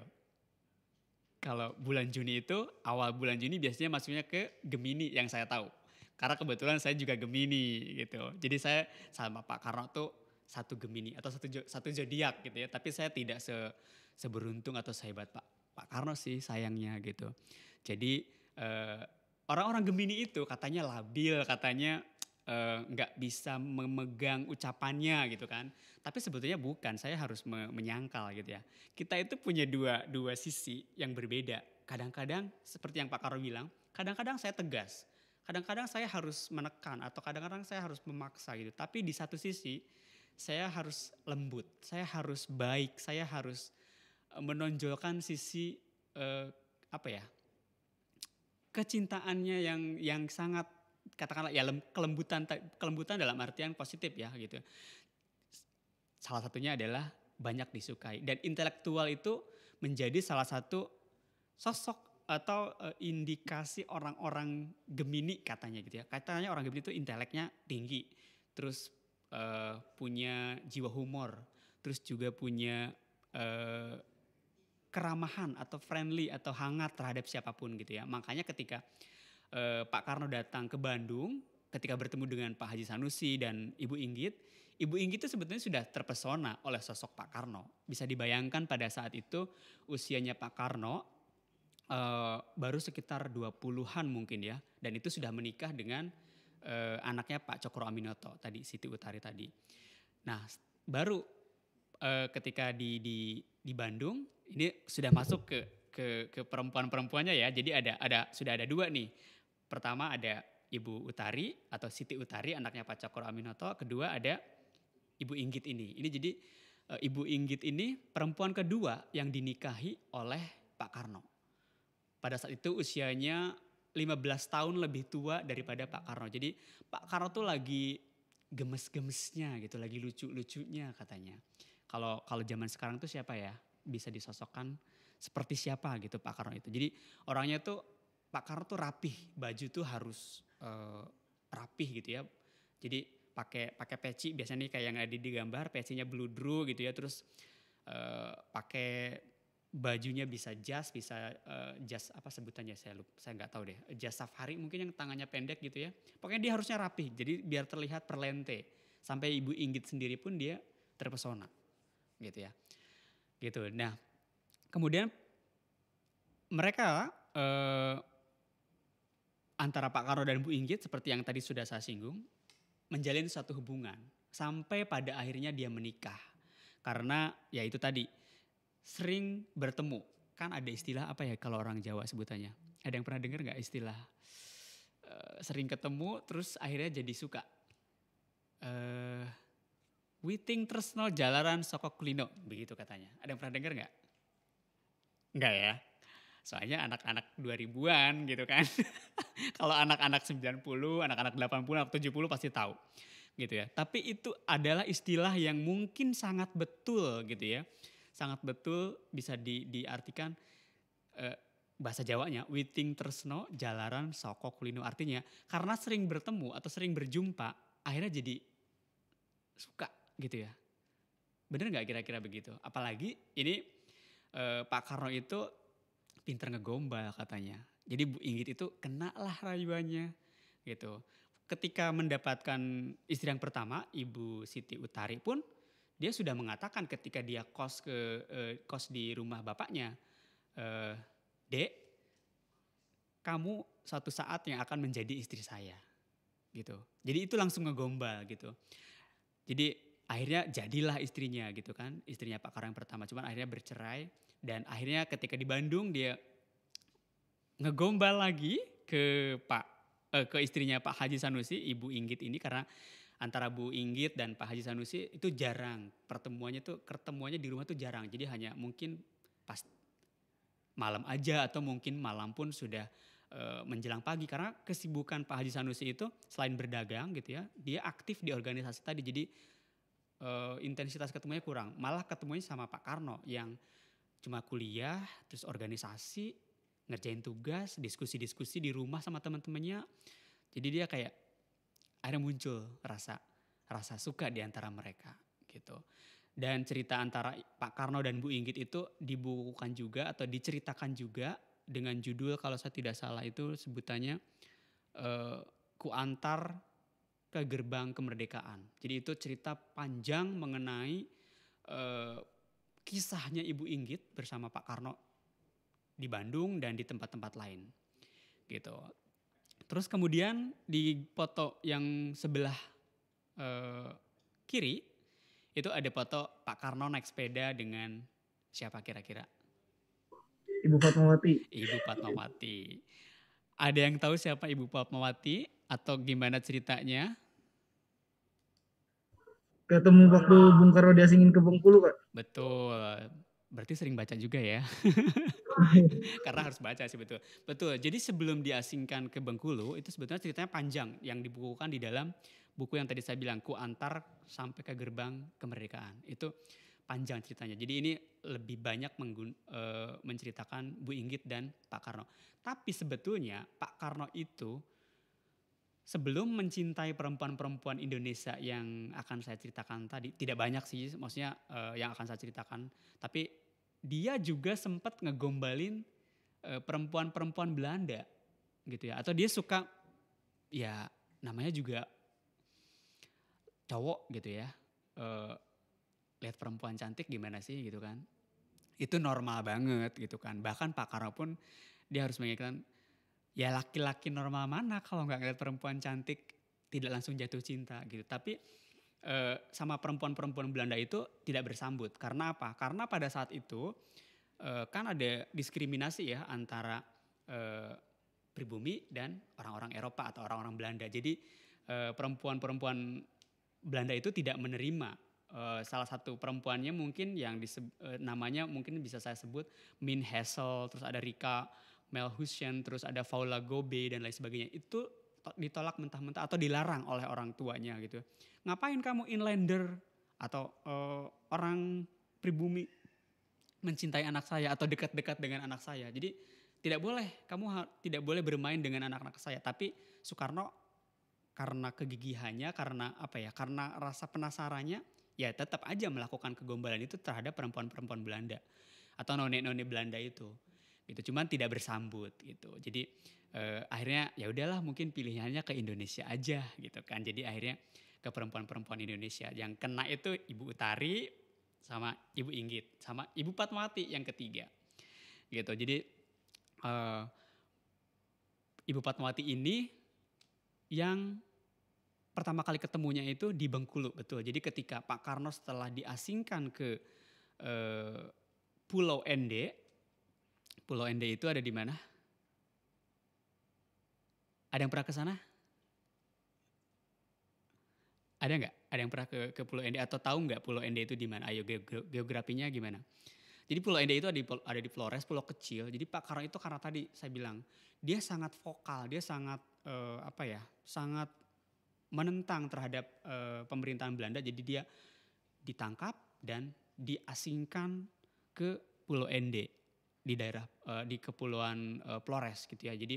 Kalau bulan Juni itu awal bulan Juni biasanya masuknya ke Gemini yang saya tahu. Karena kebetulan saya juga Gemini gitu. Jadi saya sama Pak Karno tuh satu Gemini atau satu zodiak gitu ya. Tapi saya tidak seberuntung atau sehebat Pak Karno sih sayangnya gitu. Jadi orang-orang Gemini itu katanya labil, katanya nggak bisa memegang ucapannya gitu kan. Tapi sebetulnya bukan, saya harus menyangkal gitu ya. Kita itu punya dua sisi yang berbeda. Kadang-kadang seperti yang Pak Karno bilang, kadang-kadang saya tegas. Kadang-kadang saya harus menekan atau kadang-kadang saya harus memaksa gitu. Tapi di satu sisi saya harus lembut, saya harus baik, saya harus menonjolkan sisi kecintaannya yang sangat katakanlah ya kelembutan dalam artian positif ya gitu. Salah satunya adalah banyak disukai dan intelektual itu menjadi salah satu sosok atau indikasi orang-orang Gemini katanya gitu ya. Katanya orang Gemini itu inteleknya tinggi, terus punya jiwa humor, terus juga punya keramahan atau friendly atau hangat terhadap siapapun gitu ya. Makanya ketika Pak Karno datang ke Bandung, ketika bertemu dengan Pak Haji Sanusi dan Ibu Inggit itu sebetulnya sudah terpesona oleh sosok Pak Karno. Bisa dibayangkan pada saat itu usianya Pak Karno baru sekitar 20-an mungkin ya. Dan itu sudah menikah dengan anaknya Pak Cokro Aminoto tadi, Siti Utari tadi. Nah baru ketika di Bandung ini sudah masuk ke perempuan-perempuannya ya. Jadi sudah ada dua nih. Pertama ada Ibu Utari atau Siti Utari anaknya Pak Cokro Aminoto. Kedua ada Ibu Inggit ini. Ini jadi Ibu Inggit ini perempuan kedua yang dinikahi oleh Pak Karno. Pada saat itu usianya 15 tahun lebih tua daripada Pak Karno. Jadi Pak Karno tuh lagi gemes-gemesnya gitu, lagi lucu-lucunya katanya. Kalau zaman sekarang tuh siapa ya bisa disosokkan seperti siapa gitu Pak Karno itu. Jadi orangnya tuh Pak Karno tuh rapih, baju tuh harus rapih gitu ya. Jadi pakai peci biasanya nih kayak yang ada di gambar, pecinya bludru gitu ya. Terus pakai bajunya bisa jas apa sebutannya saya nggak tahu deh. Jas safari mungkin yang tangannya pendek gitu ya. Pokoknya dia harusnya rapih. Jadi biar terlihat perlente. Sampai Ibu Inggit sendiri pun dia terpesona gitu ya. Gitu. Nah, kemudian mereka antara Pak Karno dan Bu Inggit seperti yang tadi sudah saya singgung menjalin suatu hubungan sampai pada akhirnya dia menikah. Karena ya itu tadi sering bertemu. Kan ada istilah apa ya kalau orang Jawa sebutannya? Ada yang pernah dengar gak istilah sering ketemu terus akhirnya jadi suka? Witing tresno jalaran saka kulino, begitu katanya. Ada yang pernah dengar gak? Enggak ya? Soalnya anak-anak 2000-an gitu kan. Kalau anak-anak 90, anak-anak 80, anak 70 pasti tahu. Gitu ya. Tapi itu adalah istilah yang mungkin sangat betul gitu ya. Sangat betul bisa diartikan bahasa Jawanya witing tresno jalaran saka kulino. Artinya karena sering bertemu atau sering berjumpa akhirnya jadi suka gitu ya. Bener gak kira-kira begitu? Apalagi ini Pak Karno itu pinter ngegombal katanya. Jadi Bu Inggit itu kena lah rayuannya gitu. Ketika mendapatkan istri yang pertama, Ibu Siti Utari pun dia sudah mengatakan ketika dia kos di rumah bapaknya, Dek, kamu suatu saat yang akan menjadi istri saya gitu. Jadi itu langsung ngegombal gitu. Jadi akhirnya jadilah istrinya gitu kan, istrinya Pak Karno yang pertama. Cuman akhirnya bercerai dan akhirnya ketika di Bandung dia ngegombal lagi ke istrinya Pak Haji Sanusi, Ibu Inggit ini, karena antara Bu Inggit dan Pak Haji Sanusi itu jarang ketemuannya di rumah tuh jarang. Jadi hanya mungkin pas malam aja atau mungkin malam pun sudah menjelang pagi, karena kesibukan Pak Haji Sanusi itu selain berdagang gitu ya, dia aktif di organisasi tadi. Jadi intensitas ketemunya kurang. Malah ketemunya sama Pak Karno yang cuma kuliah, terus organisasi, ngerjain tugas, diskusi-diskusi di rumah sama teman-temannya. Jadi dia kayak akhirnya muncul rasa suka di antara mereka gitu. Dan cerita antara Pak Karno dan Bu Inggit itu dibukukan juga atau diceritakan juga dengan judul kalau saya tidak salah itu sebutannya Ku Antar ke Gerbang Kemerdekaan. Jadi itu cerita panjang mengenai kisahnya Ibu Inggit bersama Pak Karno di Bandung dan di tempat-tempat lain gitu. Terus kemudian di foto yang sebelah kiri itu ada foto Pak Karno naik sepeda dengan siapa kira-kira? Ibu Fatmawati. Ibu Fatmawati. Ada yang tahu siapa Ibu Fatmawati atau gimana ceritanya? Ketemu waktu Bung Karno diasingin ke Bengkulu, Kak. Betul. Berarti sering baca juga ya. Karena harus baca sih, betul. Betul. Jadi sebelum diasingkan ke Bengkulu itu sebetulnya ceritanya panjang yang dibukukan di dalam buku yang tadi saya bilang, Ku Antar sampai ke Gerbang Kemerdekaan. Itu panjang ceritanya. Jadi ini lebih banyak menceritakan Bu Inggit dan Pak Karno. Tapi sebetulnya Pak Karno itu sebelum mencintai perempuan-perempuan Indonesia yang akan saya ceritakan tadi, tidak banyak sih maksudnya yang akan saya ceritakan, tapi dia juga sempat ngegombalin perempuan-perempuan Belanda gitu ya. Atau dia suka, ya namanya juga cowok gitu ya, lihat perempuan cantik gimana sih gitu kan. Itu normal banget gitu kan. Bahkan Pak Karno pun dia harus mengingatkan, ya laki-laki normal mana kalau nggak ngeliat perempuan cantik tidak langsung jatuh cinta gitu. Tapi sama perempuan-perempuan Belanda itu tidak bersambut. Karena apa? Karena pada saat itu kan ada diskriminasi ya antara pribumi dan orang-orang Eropa atau orang-orang Belanda. Jadi perempuan-perempuan Belanda itu tidak menerima. Salah satu perempuannya mungkin yang namanya mungkin bisa saya sebut Min Hassel, terus ada Rika Melhuizen, terus ada Paula Gobe dan lain sebagainya. Itu ditolak mentah-mentah atau dilarang oleh orang tuanya gitu. Ngapain kamu inlander atau orang pribumi mencintai anak saya atau dekat-dekat dengan anak saya. Jadi tidak boleh, kamu tidak boleh bermain dengan anak-anak saya. Tapi Soekarno karena kegigihannya, karena apa ya, karena rasa penasarannya, ya tetap aja melakukan kegombalan itu terhadap perempuan-perempuan Belanda atau none-none Belanda itu. Gitu, cuman tidak bersambut gitu. Jadi akhirnya ya udahlah mungkin pilihannya ke Indonesia aja gitu kan. Jadi akhirnya ke perempuan-perempuan Indonesia yang kena itu Ibu Utari sama Ibu Inggit sama Ibu Fatmawati yang ketiga gitu. Jadi Ibu Fatmawati ini yang pertama kali ketemunya itu di Bengkulu, betul. Jadi ketika Pak Karno setelah diasingkan ke Pulau Ende. Pulau Ende itu ada di mana? Ada yang pernah ke sana? Ada nggak? Ada yang pernah ke Pulau Ende atau tahu nggak Pulau Ende itu di mana? Ayo geografinya gimana? Jadi Pulau Ende itu ada di Flores, pulau kecil. Jadi Pak Karno itu karena tadi saya bilang dia sangat vokal, dia sangat sangat menentang terhadap pemerintahan Belanda. Jadi dia ditangkap dan diasingkan ke Pulau Ende. Di daerah di kepulauan Flores gitu ya. Jadi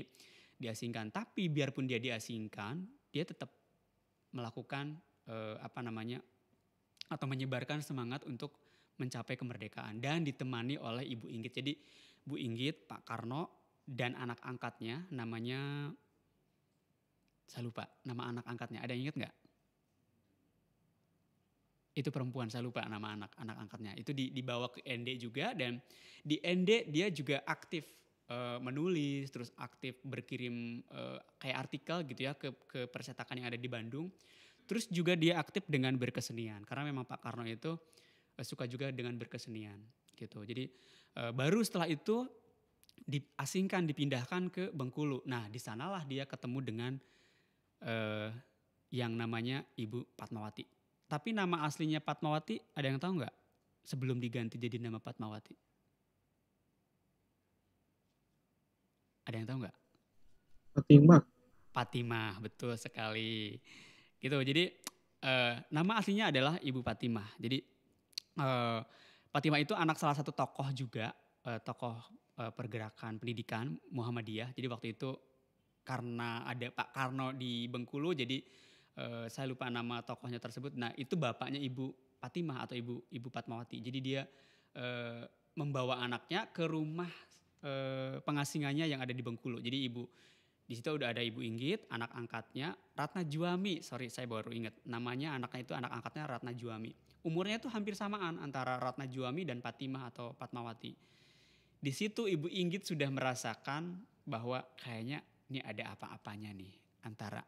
diasingkan, tapi biarpun dia diasingkan, dia tetap melakukan atau menyebarkan semangat untuk mencapai kemerdekaan dan ditemani oleh Ibu Inggit. Jadi Bu Inggit, Pak Karno dan anak angkatnya namanya saya lupa nama anak angkatnya. Ada yang ingat nggak? Itu perempuan, saya lupa nama anak angkatnya. Itu dibawa ke Ende juga dan di Ende dia juga aktif menulis, terus aktif berkirim kayak artikel gitu ya ke percetakan yang ada di Bandung. Terus juga dia aktif dengan berkesenian karena memang Pak Karno itu suka juga dengan berkesenian gitu. Jadi baru setelah itu diasingkan, dipindahkan ke Bengkulu. Nah di sanalah dia ketemu dengan yang namanya Ibu Padmawati. Tapi nama aslinya Padmawati ada yang tahu nggak? Sebelum diganti jadi nama Padmawati. Ada yang tahu nggak? Fatimah. Fatimah, betul sekali. Gitu. Jadi nama aslinya adalah Ibu Fatimah. Jadi Fatimah itu anak salah satu tokoh juga, tokoh pergerakan pendidikan Muhammadiyah. Jadi waktu itu karena ada Pak Karno di Bengkulu, jadi saya lupa nama tokohnya tersebut. Nah itu bapaknya Ibu Fatimah atau Ibu Padmawati. Jadi dia membawa anaknya ke rumah pengasingannya yang ada di Bengkulu. Jadi di situ udah ada Ibu Inggit, anak angkatnya Ratna Juami. Sorry saya baru ingat namanya, anaknya itu anak angkatnya Ratna Juami. Umurnya itu hampir samaan antara Ratna Juami dan Fatimah atau Padmawati. Di situ Ibu Inggit sudah merasakan bahwa kayaknya ini ada apa-apanya nih antara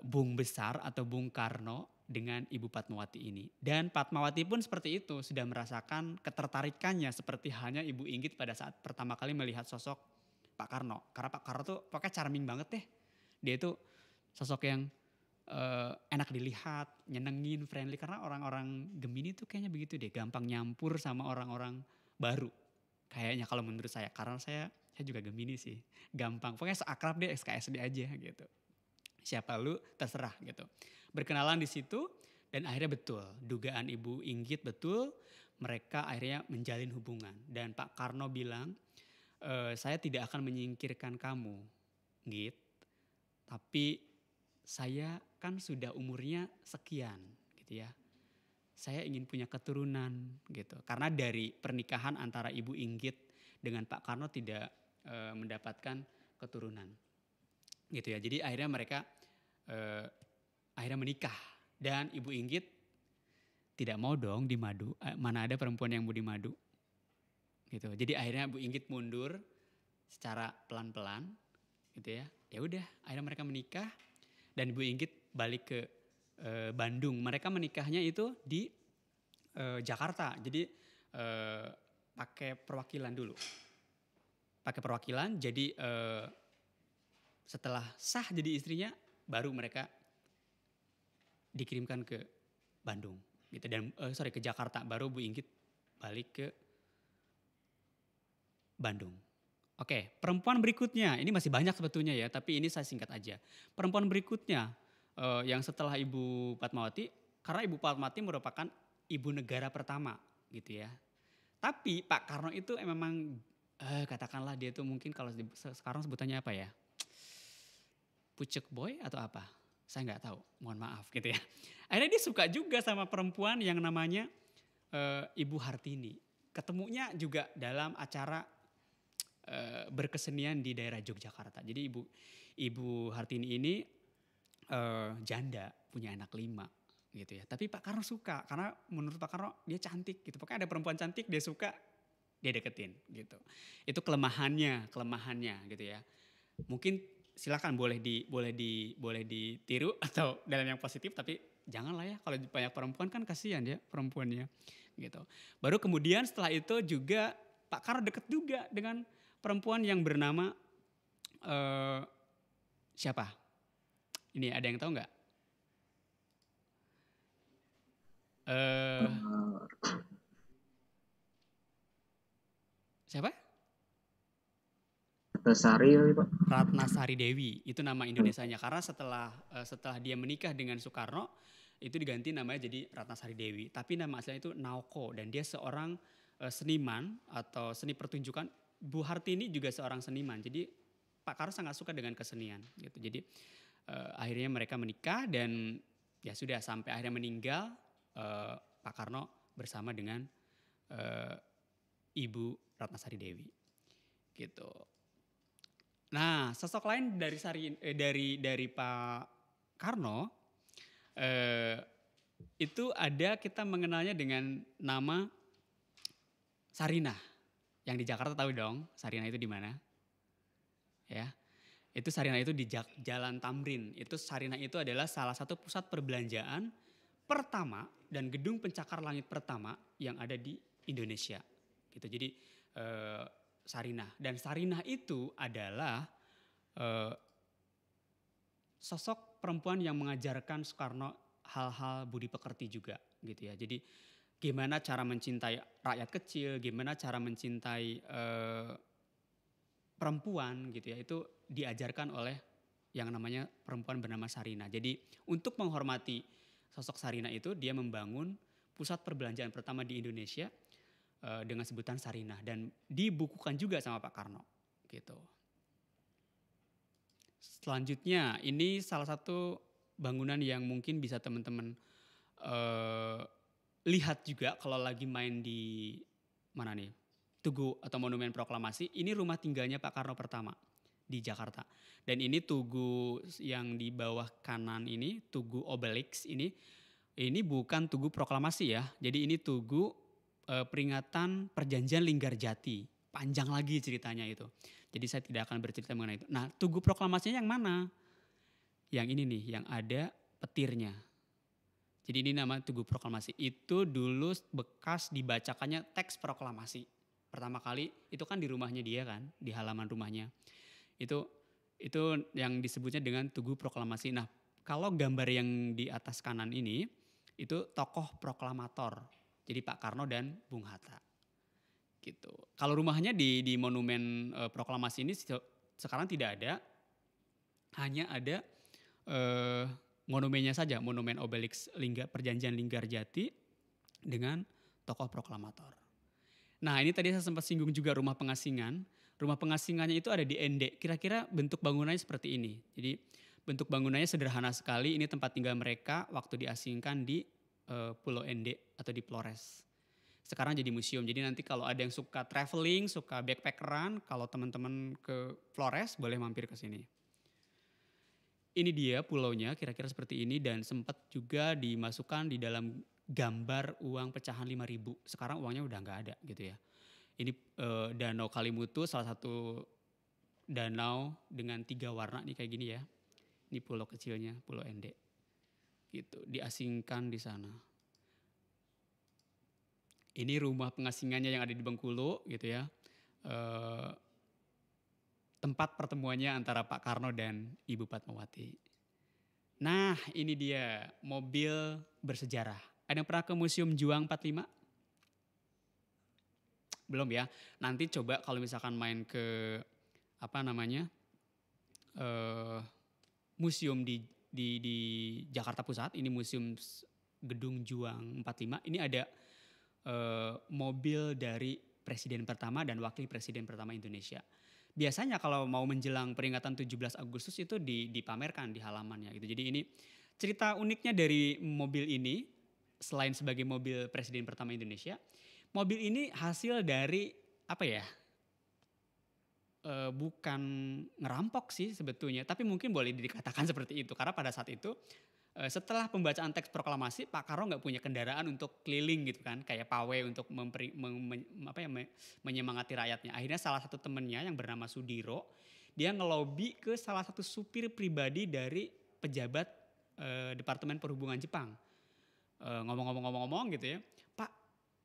Bung Besar atau Bung Karno dengan Ibu Padmawati ini. Dan Padmawati pun seperti itu, sudah merasakan ketertarikannya seperti halnya Ibu Inggit pada saat pertama kali melihat sosok Pak Karno. Karena Pak Karno tuh pokoknya charming banget deh. Dia itu sosok yang enak dilihat, nyenengin, friendly. Karena orang-orang Gemini tuh kayaknya begitu deh, gampang nyampur sama orang-orang baru. Kayaknya kalau menurut saya, karena saya juga Gemini sih. Gampang, pokoknya seakrab deh SKSD aja gitu. Siapa lu terserah gitu. Berkenalan di situ dan akhirnya betul, dugaan Ibu Inggit betul, mereka akhirnya menjalin hubungan. Dan Pak Karno bilang, saya tidak akan menyingkirkan kamu, Git, tapi saya kan sudah umurnya sekian gitu ya. Saya ingin punya keturunan gitu. Karena dari pernikahan antara Ibu Inggit dengan Pak Karno tidak mendapatkan keturunan. Gitu ya. Jadi akhirnya mereka akhirnya menikah dan Ibu Inggit tidak mau dong dimadu. Mana ada perempuan yang mau dimadu. Gitu. Jadi akhirnya Bu Inggit mundur secara pelan-pelan gitu ya. Ya udah, akhirnya mereka menikah dan Bu Inggit balik ke Bandung. Mereka menikahnya itu di Jakarta. Jadi pakai perwakilan dulu. Pakai perwakilan, jadi setelah sah jadi istrinya, baru mereka dikirimkan ke Bandung. Gitu. Dan ke Jakarta. Baru Bu Inggit balik ke Bandung. Oke, perempuan berikutnya, ini masih banyak sebetulnya ya, tapi ini saya singkat aja. Perempuan berikutnya yang setelah Ibu Padmawati, karena Ibu Padmawati merupakan ibu negara pertama gitu ya. Tapi Pak Karno itu memang katakanlah dia itu mungkin kalau sekarang sebutannya apa ya? Pucuk boy atau apa? Saya nggak tahu, mohon maaf gitu ya. Akhirnya dia suka juga sama perempuan yang namanya Ibu Hartini. Ketemunya juga dalam acara berkesenian di daerah Yogyakarta. Jadi Ibu Hartini ini janda, punya anak 5 gitu ya. Tapi Pak Karno suka karena menurut Pak Karno dia cantik gitu. Pokoknya ada perempuan cantik dia suka, dia deketin gitu. Itu kelemahannya gitu ya. Mungkin silakan boleh ditiru atau dalam yang positif, tapi janganlah ya kalau banyak perempuan kan kasihan ya perempuannya gitu. Baru kemudian setelah itu juga Pak Karno deket juga dengan perempuan yang bernama siapa? Ini ada yang tahu nggak? Siapa? Ratna Sari Dewi, itu nama Indonesianya. Karena setelah dia menikah dengan Soekarno, itu diganti namanya jadi Ratna Sari Dewi. Tapi nama aslinya itu Naoko dan dia seorang seniman atau seni pertunjukan. Bu Hartini juga seorang seniman. Jadi Pak Karno sangat suka dengan kesenian gitu. Jadi akhirnya mereka menikah dan ya sudah sampai akhirnya meninggal Pak Karno bersama dengan Ibu Ratna Sari Dewi. Gitu. Nah, sosok lain dari Pak Karno itu ada kita mengenalnya dengan nama Sarinah. Yang di Jakarta tahu dong, Sarinah itu di mana? Ya. Itu Sarinah itu di Jalan Tamrin. Itu Sarinah itu adalah salah satu pusat perbelanjaan pertama dan gedung pencakar langit pertama yang ada di Indonesia. Gitu. Jadi Sarinah, dan Sarinah itu adalah sosok perempuan yang mengajarkan Soekarno hal-hal budi pekerti juga gitu ya. Jadi gimana cara mencintai rakyat kecil, gimana cara mencintai perempuan gitu ya, itu diajarkan oleh yang namanya perempuan bernama Sarinah. Jadi untuk menghormati sosok Sarinah itu, dia membangun pusat perbelanjaan pertama di Indonesia dengan sebutan Sarinah, dan dibukukan juga sama Pak Karno gitu. Selanjutnya ini salah satu bangunan yang mungkin bisa teman-teman lihat juga kalau lagi main di mana nih, Tugu atau Monumen Proklamasi. Ini rumah tinggalnya Pak Karno pertama di Jakarta. Dan ini Tugu yang di bawah kanan ini, Tugu Obelix ini bukan Tugu Proklamasi ya. Jadi ini Tugu peringatan Perjanjian Linggarjati. Panjang lagi ceritanya itu. Jadi saya tidak akan bercerita mengenai itu. Nah, Tugu Proklamasinya yang mana? Yang ini nih, yang ada petirnya. Jadi ini nama Tugu Proklamasi. Itu dulu bekas dibacakannya teks proklamasi. Pertama kali itu kan di rumahnya dia kan, di halaman rumahnya. Itu yang disebutnya dengan Tugu Proklamasi. Nah, kalau gambar yang di atas kanan ini, itu tokoh proklamator. Jadi Pak Karno dan Bung Hatta. Gitu. Kalau rumahnya di Monumen Proklamasi ini sekarang tidak ada. Hanya ada monumennya saja, Monumen Obelix Perjanjian Linggarjati dengan tokoh proklamator. Nah, ini tadi saya sempat singgung juga rumah pengasingan. Rumah pengasingannya itu ada di Ende. Kira-kira bentuk bangunannya seperti ini. Jadi bentuk bangunannya sederhana sekali. Ini tempat tinggal mereka waktu diasingkan di Pulau Ende atau di Flores. Sekarang jadi museum. Jadi nanti kalau ada yang suka traveling, suka backpackeran, kalau teman-teman ke Flores boleh mampir ke sini. Ini dia pulaunya kira-kira seperti ini, dan sempat juga dimasukkan di dalam gambar uang pecahan 5.000. Sekarang uangnya udah nggak ada gitu ya. Ini Danau Kalimutu, salah satu danau dengan 3 warna nih kayak gini ya. Ini pulau kecilnya, Pulau Ende. Gitu, diasingkan di sana. Ini rumah pengasingannya yang ada di Bengkulu gitu ya. Tempat pertemuannya antara Pak Karno dan Ibu Fatmawati. Nah, ini dia mobil bersejarah. Ada yang pernah ke Museum Juang 45? Belum ya. Nanti coba kalau misalkan main ke museum di Jakarta Pusat, ini Museum Gedung Juang 45. Ini ada mobil dari Presiden pertama dan Wakil Presiden pertama Indonesia. Biasanya kalau mau menjelang peringatan 17 Agustus itu dipamerkan di halamannya gitu. Jadi ini cerita uniknya dari mobil ini, selain sebagai mobil Presiden pertama Indonesia, mobil ini hasil dari bukan ngerampok sih sebetulnya, tapi mungkin boleh dikatakan seperti itu. Karena pada saat itu setelah pembacaan teks proklamasi, Pak Karno nggak punya kendaraan untuk keliling gitu kan, kayak pawai untuk menyemangati rakyatnya. Akhirnya salah satu temennya yang bernama Sudiro, dia ngelobi ke salah satu supir pribadi dari pejabat Departemen Perhubungan Jepang. Ngomong-ngomong gitu ya, Pak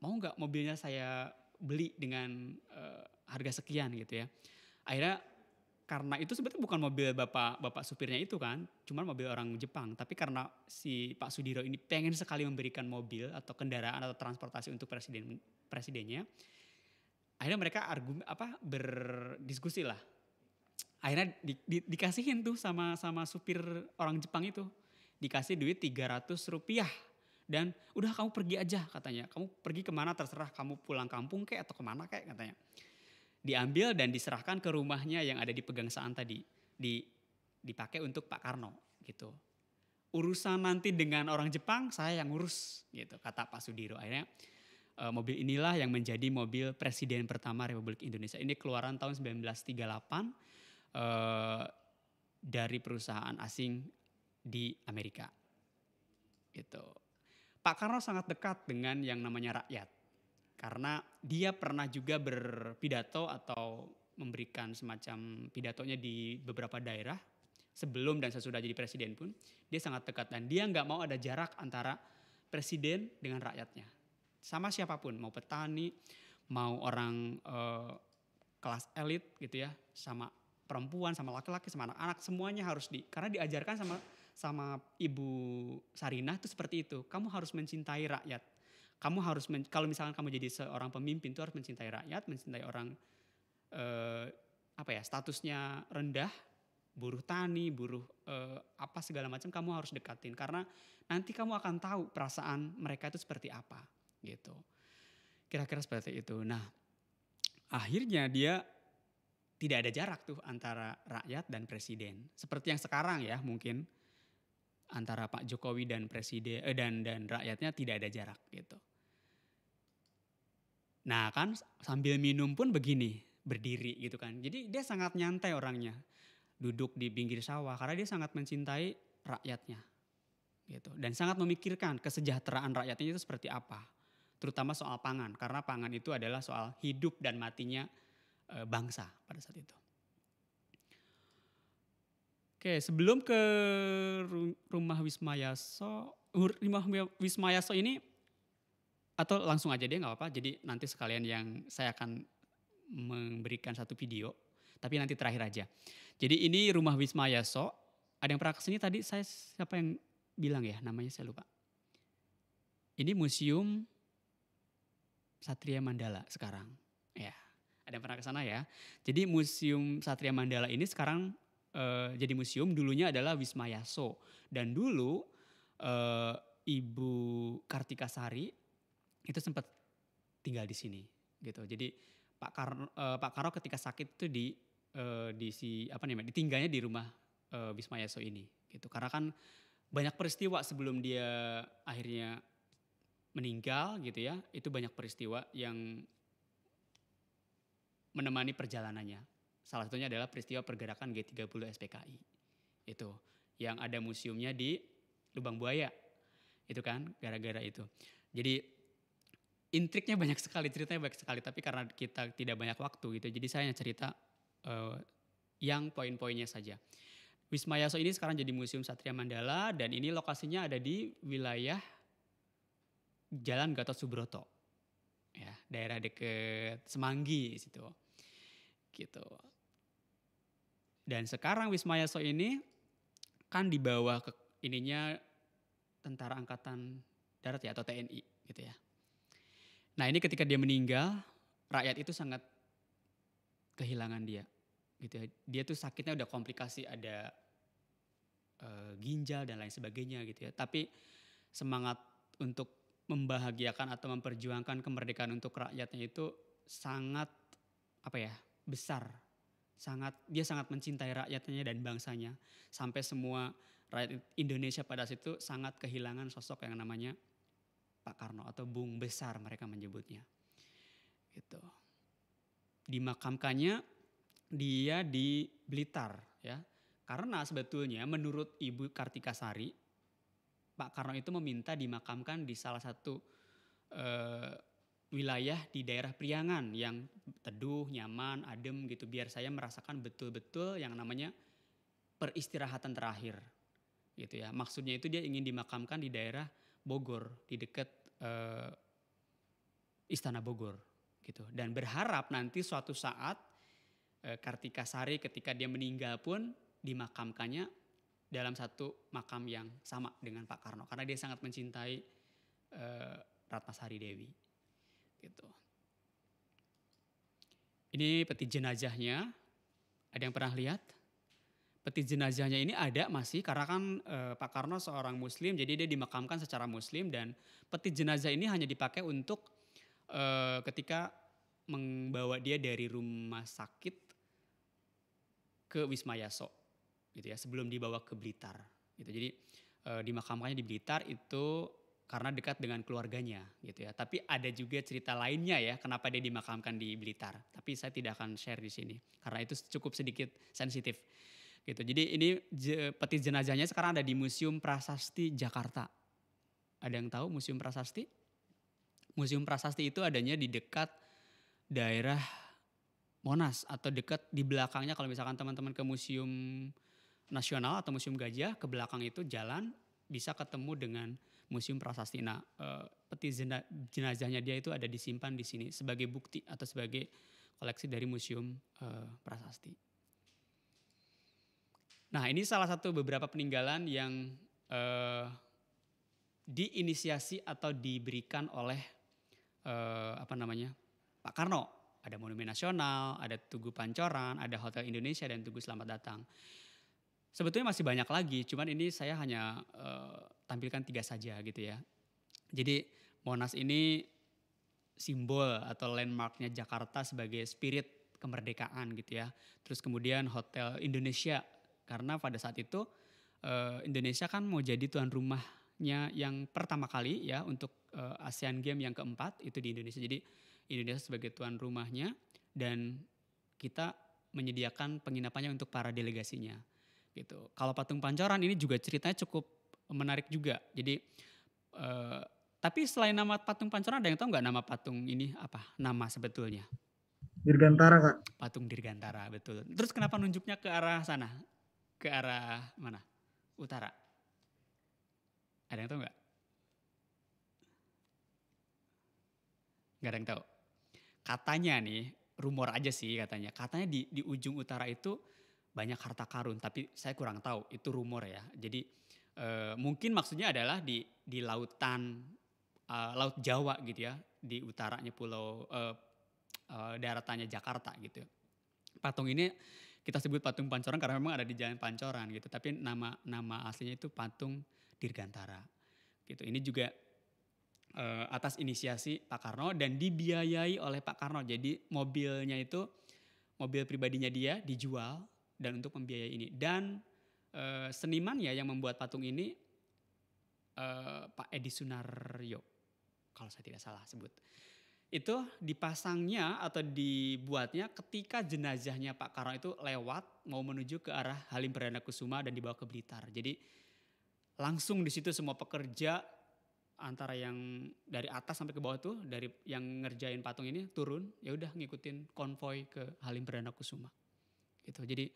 mau nggak mobilnya saya beli dengan harga sekian gitu ya. Akhirnya karena itu sebetulnya bukan mobil bapak supirnya itu kan, cuma mobil orang Jepang. Tapi karena si Pak Sudiro ini pengen sekali memberikan mobil atau kendaraan atau transportasi untuk presidennya, akhirnya mereka berdiskusi lah. Akhirnya dikasihin tuh sama supir orang Jepang itu, dikasih duit 300 rupiah. Dan udah kamu pergi aja katanya, kamu pergi kemana terserah, kamu pulang kampung kek atau kemana kek katanya. Diambil dan diserahkan ke rumahnya yang ada di Pegangsaan tadi, dipakai untuk Pak Karno gitu. Urusan nanti dengan orang Jepang saya yang ngurus gitu, kata Pak Sudiro. Akhirnya mobil inilah yang menjadi mobil Presiden pertama Republik Indonesia. Ini keluaran tahun 1938 dari perusahaan asing di Amerika gitu. Pak Karno sangat dekat dengan yang namanya rakyat. Karena dia pernah juga berpidato atau memberikan semacam pidatonya di beberapa daerah sebelum dan sesudah jadi presiden pun dia sangat dekat dan dia nggak mau ada jarak antara presiden dengan rakyatnya. Sama siapapun, mau petani, mau orang kelas elit gitu ya, sama perempuan, sama laki-laki, sama anak-anak, semuanya harus karena diajarkan sama Ibu Sarinah itu seperti itu. Kamu harus mencintai rakyat. Kamu harus kalau misalkan kamu jadi seorang pemimpin itu harus mencintai rakyat, mencintai orang statusnya rendah, buruh tani, buruh apa segala macam kamu harus dekatin karena nanti kamu akan tahu perasaan mereka itu seperti apa gitu. Kira-kira seperti itu. Nah, akhirnya dia tidak ada jarak tuh antara rakyat dan presiden. Seperti yang sekarang ya mungkin antara Pak Jokowi dan presiden dan rakyatnya tidak ada jarak gitu. Nah kan sambil minum pun begini, berdiri gitu kan. Jadi dia sangat nyantai orangnya. Duduk di pinggir sawah karena dia sangat mencintai rakyatnya. Gitu. Dan sangat memikirkan kesejahteraan rakyatnya itu seperti apa. Terutama soal pangan. Karena pangan itu adalah soal hidup dan matinya bangsa pada saat itu. Oke, sebelum ke rumah Wisma Yaso ini atau langsung aja deh nggak apa-apa. Jadi nanti sekalian yang saya akan memberikan satu video, tapi nanti terakhir aja. Jadi ini rumah Wisma Yaso. Ada yang pernah kesini tadi? Siapa yang bilang ya namanya saya lupa. Ini Museum Satria Mandala sekarang. Ya, ada yang pernah ke sana ya. Jadi Museum Satria Mandala ini sekarang jadi museum. Dulunya adalah Wisma Yaso. Dan dulu Ibu Kartika Sari itu sempat tinggal di sini gitu. Jadi Pak Karno ketika sakit itu ditinggalnya di rumah Wisma Yaso ini gitu. Karena kan banyak peristiwa sebelum dia akhirnya meninggal gitu ya. Itu banyak peristiwa yang menemani perjalanannya. Salah satunya adalah peristiwa pergerakan G30 SPKI. Itu yang ada museumnya di Lubang Buaya. Itu kan gara-gara itu. Jadi intriknya banyak sekali, ceritanya banyak sekali, tapi karena kita tidak banyak waktu gitu, jadi saya hanya cerita yang poin-poinnya saja. Wisma Yaso ini sekarang jadi Museum Satria Mandala dan ini lokasinya ada di wilayah Jalan Gatot Subroto, ya daerah deket Semanggi situ, gitu. Dan sekarang Wisma Yaso ini kan di bawah ininya Tentara Angkatan Darat ya atau TNI gitu ya. Nah ini ketika dia meninggal, rakyat itu sangat kehilangan dia. Gitu ya. Dia tuh sakitnya udah komplikasi, ada ginjal dan lain sebagainya gitu ya. Tapi semangat untuk membahagiakan atau memperjuangkan kemerdekaan untuk rakyatnya itu sangat besar. Dia sangat mencintai rakyatnya dan bangsanya. Sampai semua rakyat Indonesia pada saat itu sangat kehilangan sosok yang namanya Pak Karno atau Bung Besar mereka menyebutnya. Gitu. Dimakamkannya dia di Blitar ya. Karena sebetulnya menurut Ibu Kartika Sari, Pak Karno itu meminta dimakamkan di salah satu wilayah di daerah Priangan yang teduh, nyaman, adem gitu biar saya merasakan betul-betul yang namanya peristirahatan terakhir. Gitu ya. Maksudnya itu dia ingin dimakamkan di daerah Bogor, di dekat Istana Bogor gitu. Dan berharap nanti suatu saat Kartika Sari ketika dia meninggal pun dimakamkannya dalam satu makam yang sama dengan Pak Karno karena dia sangat mencintai Ratnasari Dewi gitu. Ini peti jenazahnya. Ada yang pernah lihat? Peti jenazahnya ini ada masih karena kan Pak Karno seorang muslim jadi dia dimakamkan secara muslim dan peti jenazah ini hanya dipakai untuk ketika membawa dia dari rumah sakit ke Wisma Yaso gitu ya sebelum dibawa ke Blitar gitu. Jadi dimakamkannya di Blitar itu karena dekat dengan keluarganya gitu ya. Tapi ada juga cerita lainnya ya kenapa dia dimakamkan di Blitar. Tapi saya tidak akan share di sini karena itu cukup sedikit sensitif. Gitu. Jadi ini peti jenazahnya sekarang ada di Museum Prasasti Jakarta. Ada yang tahu Museum Prasasti? Museum Prasasti itu adanya di dekat daerah Monas atau dekat di belakangnya. Kalau misalkan teman-teman ke Museum Nasional atau Museum Gajah, ke belakang itu jalan bisa ketemu dengan Museum Prasasti. Nah, peti jenazahnya dia itu ada disimpan di sini sebagai bukti atau sebagai koleksi dari Museum Prasasti. Nah, ini salah satu beberapa peninggalan yang diinisiasi atau diberikan oleh Pak Karno. Ada Monumen Nasional, ada Tugu Pancoran, ada Hotel Indonesia dan Tugu Selamat Datang. Sebetulnya masih banyak lagi, cuman ini saya hanya tampilkan 3 saja gitu ya. Jadi Monas ini simbol atau landmarknya Jakarta sebagai spirit kemerdekaan gitu ya. Terus kemudian Hotel Indonesia, karena pada saat itu Indonesia kan mau jadi tuan rumahnya yang pertama kali ya untuk Asian Games yang keempat itu di Indonesia. Jadi Indonesia sebagai tuan rumahnya dan kita menyediakan penginapannya untuk para delegasinya gitu. Kalau Patung Pancoran ini juga ceritanya cukup menarik juga. Jadi tapi selain nama Patung Pancoran ada yang tahu nggak nama patung ini apa? Nama sebetulnya? Dirgantara, Kak. Patung Dirgantara, betul. Terus kenapa nunjuknya ke arah sana? Ke arah mana? Utara. Ada yang tahu nggak? Nggak ada yang tahu. Katanya nih, rumor aja sih katanya. Katanya di ujung utara itu banyak harta karun, tapi saya kurang tahu. Itu rumor ya. Jadi mungkin maksudnya adalah di lautan Laut Jawa gitu ya, di utaranya pulau daratannya Jakarta gitu. Patung ini kita sebut Patung Pancoran karena memang ada di Jalan Pancoran gitu. Tapi nama aslinya itu Patung Dirgantara gitu. Ini juga atas inisiasi Pak Karno dan dibiayai oleh Pak Karno. Jadi mobilnya itu mobil pribadinya dia dijual dan untuk membiayai ini. Dan senimannya yang membuat patung ini Pak Edi Sunaryo kalau saya tidak salah sebut. Itu dipasangnya atau dibuatnya ketika jenazahnya Pak Karno itu lewat mau menuju ke arah Halim Perdana Kusuma dan dibawa ke Blitar. Jadi langsung di situ semua pekerja antara yang dari atas sampai ke bawah tuh dari yang ngerjain patung ini turun ya udah ngikutin konvoi ke Halim Perdana Kusuma. Gitu. Jadi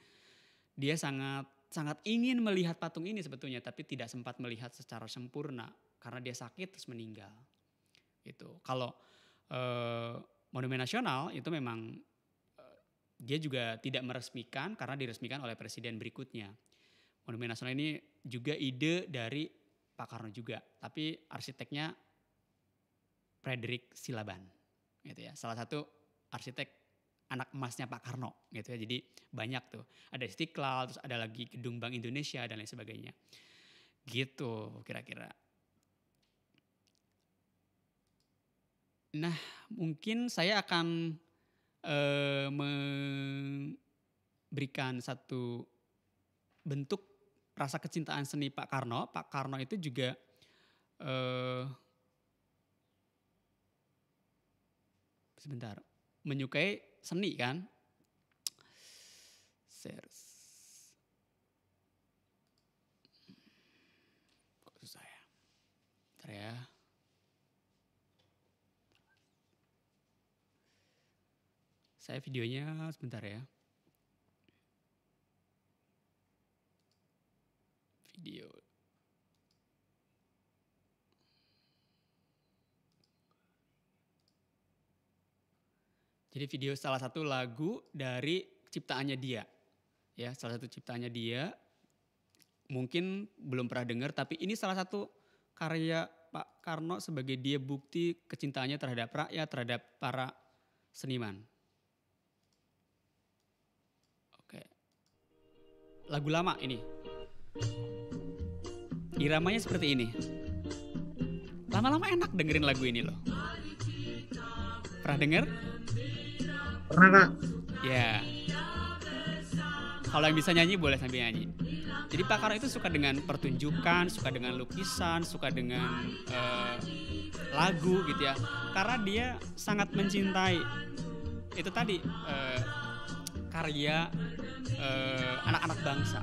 dia sangat ingin melihat patung ini sebetulnya tapi tidak sempat melihat secara sempurna karena dia sakit terus meninggal. Gitu. Kalau Monumen Nasional itu memang dia juga tidak meresmikan karena diresmikan oleh presiden berikutnya. Monumen Nasional ini juga ide dari Pak Karno juga, tapi arsiteknya Frederick Silaban, gitu ya. Salah satu arsitek anak emasnya Pak Karno, gitu ya. Jadi banyak tuh, ada Istiqlal, terus ada lagi Gedung Bank Indonesia dan lain sebagainya, gitu kira-kira. Nah, mungkin saya akan memberikan satu bentuk rasa kecintaan seni Pak Karno. Pak Karno itu juga menyukai seni kan. Kok susah ya? Bentar ya. Saya videonya sebentar ya. Video. Jadi video salah satu lagu dari ciptaannya dia. Ya, salah satu ciptaannya dia. Mungkin belum pernah dengar tapi ini salah satu karya Pak Karno sebagai dia bukti kecintaannya terhadap rakyat, terhadap para seniman. Oke. Lagu lama ini. Iramanya seperti ini. Lama-lama enak dengerin lagu ini loh. Pernah denger? Pernah, Kak. Ya. Kalau yang bisa nyanyi boleh sambil nyanyi. Jadi Pak Karno itu suka dengan pertunjukan, suka dengan lukisan, suka dengan lagu gitu ya. Karena dia sangat mencintai itu tadi karya anak-anak bangsa.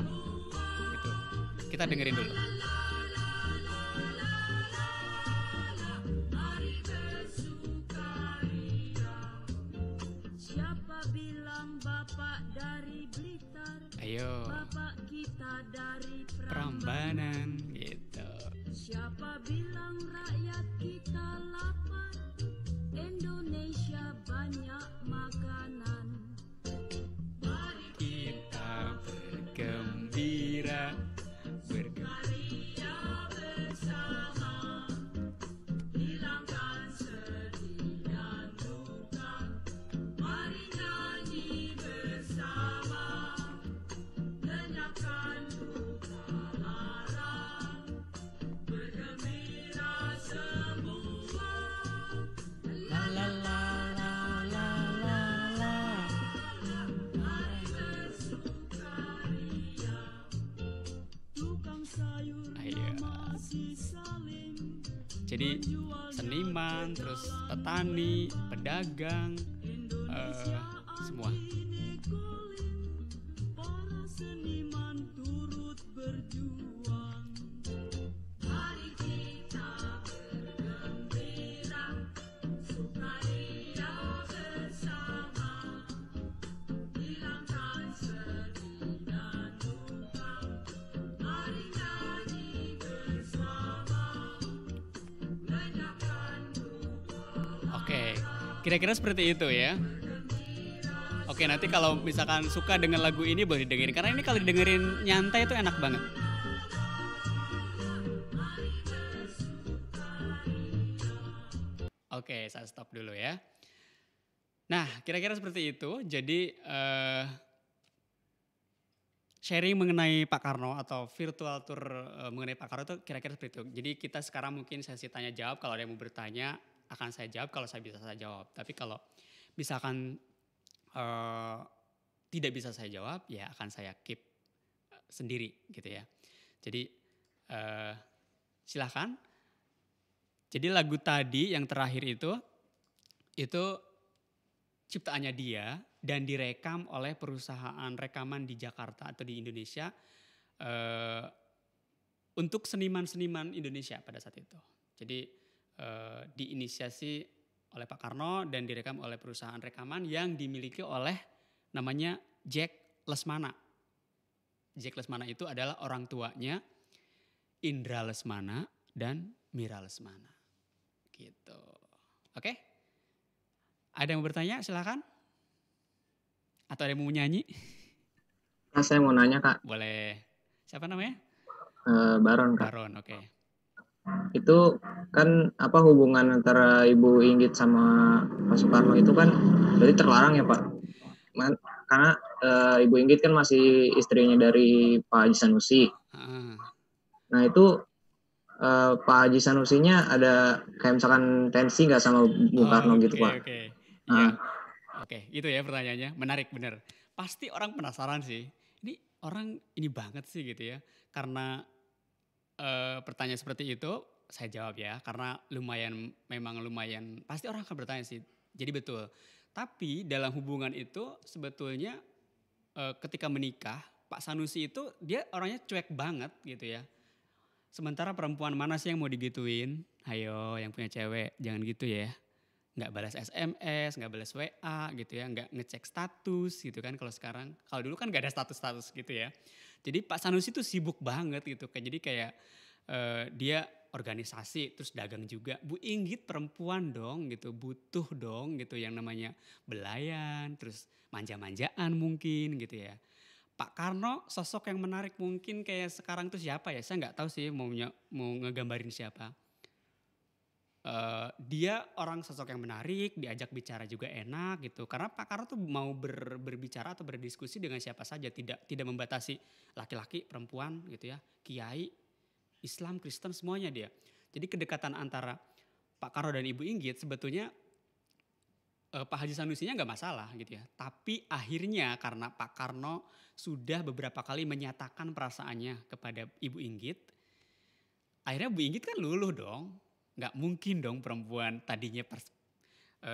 Gitu. Kita dengerin dulu. Ayo. Bapak kita dari Prambanan gitu. Siapa bilang rakyat kita lapar? Indonesia banyak makanan. Kita bergembira, Bersama hilangkan sedih dan duka. Mari nyanyi bersama, lenyapkan duka lara, bergembira semua. la la la la la la la. Mari bersukaria, tukang sayur Ayo. masih saling Jadi seniman, terus petani, pedagang, semua. para seniman turut berjuang. Mari kita bergembira, sukaria bersama, hilangkan sedih dan duka. Mari nyanyi bersama, lenyapkan duka. Oke, kira-kira seperti itu ya. Oke, nanti kalau misalkan suka dengan lagu ini boleh dengerin. Karena ini kalau didengerin nyantai itu enak banget. Oke, saya stop dulu ya. Nah, kira-kira seperti itu. Jadi sharing mengenai Pak Karno atau virtual tour mengenai Pak Karno itu kira-kira seperti itu. Jadi kita sekarang mungkin sesi tanya jawab. Kalau ada yang mau bertanya akan saya jawab. Kalau saya bisa saya jawab. Tapi kalau misalkan tidak bisa saya jawab, ya akan saya keep sendiri gitu ya. Jadi silahkan. Jadi lagu tadi yang terakhir itu ciptaannya dia dan direkam oleh perusahaan rekaman di Jakarta atau di Indonesia untuk seniman-seniman Indonesia pada saat itu. Jadi diinisiasi oleh Pak Karno dan direkam oleh perusahaan rekaman yang dimiliki oleh namanya Jack Lesmana. Jack Lesmana itu adalah orang tuanya Indra Lesmana dan Mira Lesmana. Gitu. Oke? Ada yang mau bertanya? Silakan. Atau ada yang mau nyanyi? Kak, saya mau nanya Kak. Boleh. Siapa namanya? Baron Kak. Baron, oke. Itu kan apa hubungan antara Ibu Inggit sama Pak Soekarno itu kan berarti terlarang ya Pak? Karena Ibu Inggit kan masih istrinya dari Pak Haji Sanusi. Nah itu Pak Haji Sanusinya ada kayak misalkan tensi nggak sama Bung Karno gitu Pak? Oke. Iya. Oke, itu ya pertanyaannya. Menarik bener. Pasti orang penasaran sih. Ini orang ini banget sih gitu ya. Karena pertanyaan seperti itu saya jawab ya. Karena memang lumayan. Pasti orang akan bertanya sih. Jadi betul. Tapi dalam hubungan itu sebetulnya ketika menikah Pak Sanusi itu dia orangnya cuek banget gitu ya. Sementara perempuan mana sih yang mau digituin? Ayo yang punya cewek jangan gitu ya. Nggak balas SMS, nggak balas WA gitu ya. Nggak ngecek status gitu kan kalau sekarang. Kalau dulu kan nggak ada status-status gitu ya. Jadi Pak Sanusi tuh sibuk banget gitu. Jadi kayak dia organisasi terus dagang juga. Bu Inggit perempuan dong gitu. Butuh dong gitu yang namanya belayan. Terus manja-manjaan mungkin gitu ya. Pak Karno sosok yang menarik mungkin kayak sekarang tuh siapa ya? Saya nggak tahu sih mau ngegambarin siapa. Dia orang sosok yang menarik, diajak bicara juga enak gitu. Karena Pak Karno tuh mau berbicara atau berdiskusi dengan siapa saja, tidak membatasi laki-laki, perempuan gitu ya, kiai, Islam, Kristen semuanya dia. Jadi kedekatan antara Pak Karno dan Ibu Inggit sebetulnya Pak Haji Sanusinya nggak masalah gitu ya. Tapi akhirnya karena Pak Karno sudah beberapa kali menyatakan perasaannya kepada Ibu Inggit, akhirnya Bu Inggit kan luluh dong. Nggak mungkin dong perempuan tadinya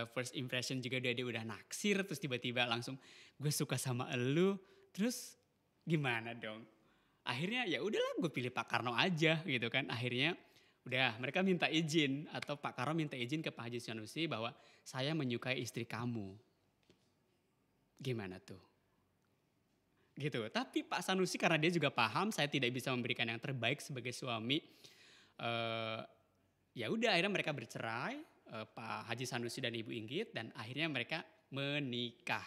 first impression juga dia udah naksir terus tiba-tiba langsung gue suka sama elu, terus gimana dong? Akhirnya ya udahlah gue pilih Pak Karno aja gitu kan. Akhirnya udah mereka minta izin atau Pak Karno minta izin ke Pak Haji Sanusi bahwa saya menyukai istri kamu. Gimana tuh? gitu. Tapi Pak Sanusi karena dia juga paham saya tidak bisa memberikan yang terbaik sebagai suami, ya udah akhirnya mereka bercerai, Pak Haji Sanusi dan Ibu Inggit, dan akhirnya mereka menikah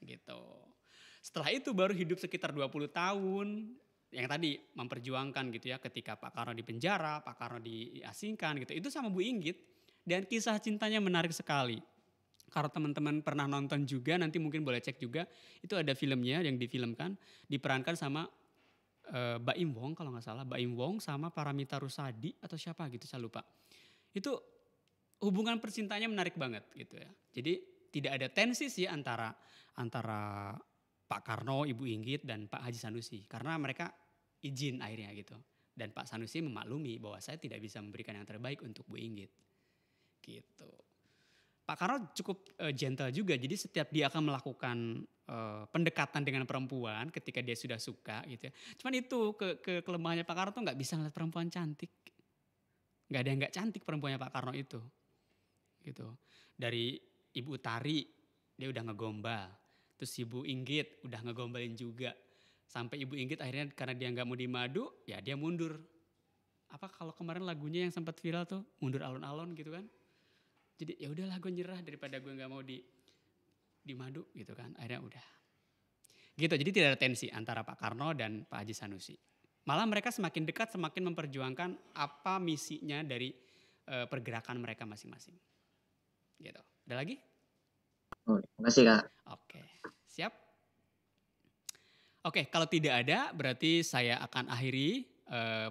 gitu. Setelah itu baru hidup sekitar 20 tahun yang tadi memperjuangkan gitu ya, ketika Pak Karno di penjara, Pak Karno diasingkan gitu. Itu sama Bu Inggit, dan kisah cintanya menarik sekali. Kalau teman-teman pernah nonton juga, nanti mungkin boleh cek juga, itu ada filmnya yang difilmkan, diperankan sama Baim Wong kalau nggak salah, Baim Wong sama Paramita Rusady atau siapa gitu, saya lupa. Itu hubungan percintaannya menarik banget gitu ya. Jadi tidak ada tensi sih antara Pak Karno, Ibu Inggit, dan Pak Haji Sanusi. Karena mereka izin akhirnya gitu. Dan Pak Sanusi memaklumi bahwa saya tidak bisa memberikan yang terbaik untuk Bu Inggit. Gitu. Pak Karno cukup gentle juga. Jadi setiap dia akan melakukan pendekatan dengan perempuan ketika dia sudah suka gitu ya. Cuman itu kelemahannya Pak Karno tuh gak bisa ngeliat perempuan cantik. Gak ada yang gak cantik perempuannya Pak Karno itu. Gitu. Dari Ibu Utari dia udah ngegombal. Terus Ibu Inggit udah ngegombalin juga. Sampai Ibu Inggit akhirnya karena dia gak mau dimadu, ya dia mundur. Apa kalau kemarin lagunya yang sempat viral tuh, mundur alon-alon gitu kan. Jadi ya udahlah gue nyerah daripada gue gak mau dimadu gitu kan. Akhirnya udah. Gitu, jadi tidak ada tensi antara Pak Karno dan Pak Haji Sanusi. Malah mereka semakin dekat, semakin memperjuangkan apa misinya dari pergerakan mereka masing-masing. Gitu. Ada lagi? Oh, terima kasih Kak. Oke, siap. Oke, kalau tidak ada berarti saya akan akhiri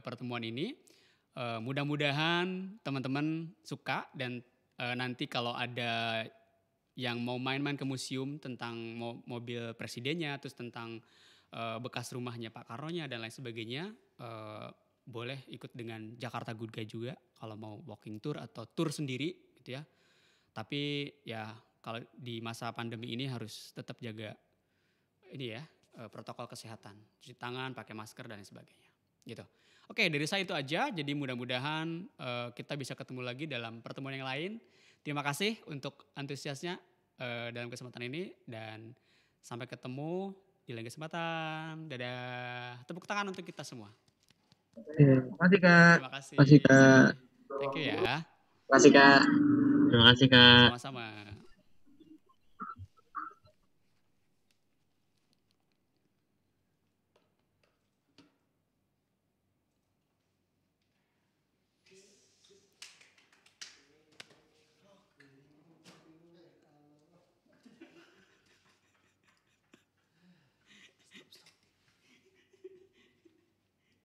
pertemuan ini. Mudah-mudahan teman-teman suka dan nanti kalau ada yang mau main-main ke museum tentang mobil presidennya, terus tentang bekas rumahnya Pak Karnonya dan lain sebagainya, boleh ikut dengan Jakarta Good Guy juga kalau mau walking tour atau tour sendiri gitu ya. Tapi ya kalau di masa pandemi ini harus tetap jaga ini ya, protokol kesehatan, cuci tangan, pakai masker dan lain sebagainya. Gitu. Oke, dari saya itu aja. Jadi mudah-mudahan kita bisa ketemu lagi dalam pertemuan yang lain. Terima kasih untuk antusiasnya dalam kesempatan ini dan sampai ketemu di lain kesempatan. Dadah. Tepuk tangan untuk kita semua. Terima kasih Kak. Terima kasih. Terima kasih Kak. Thank you ya. Terima kasih Kak. Terima kasih Kak. Sama-sama.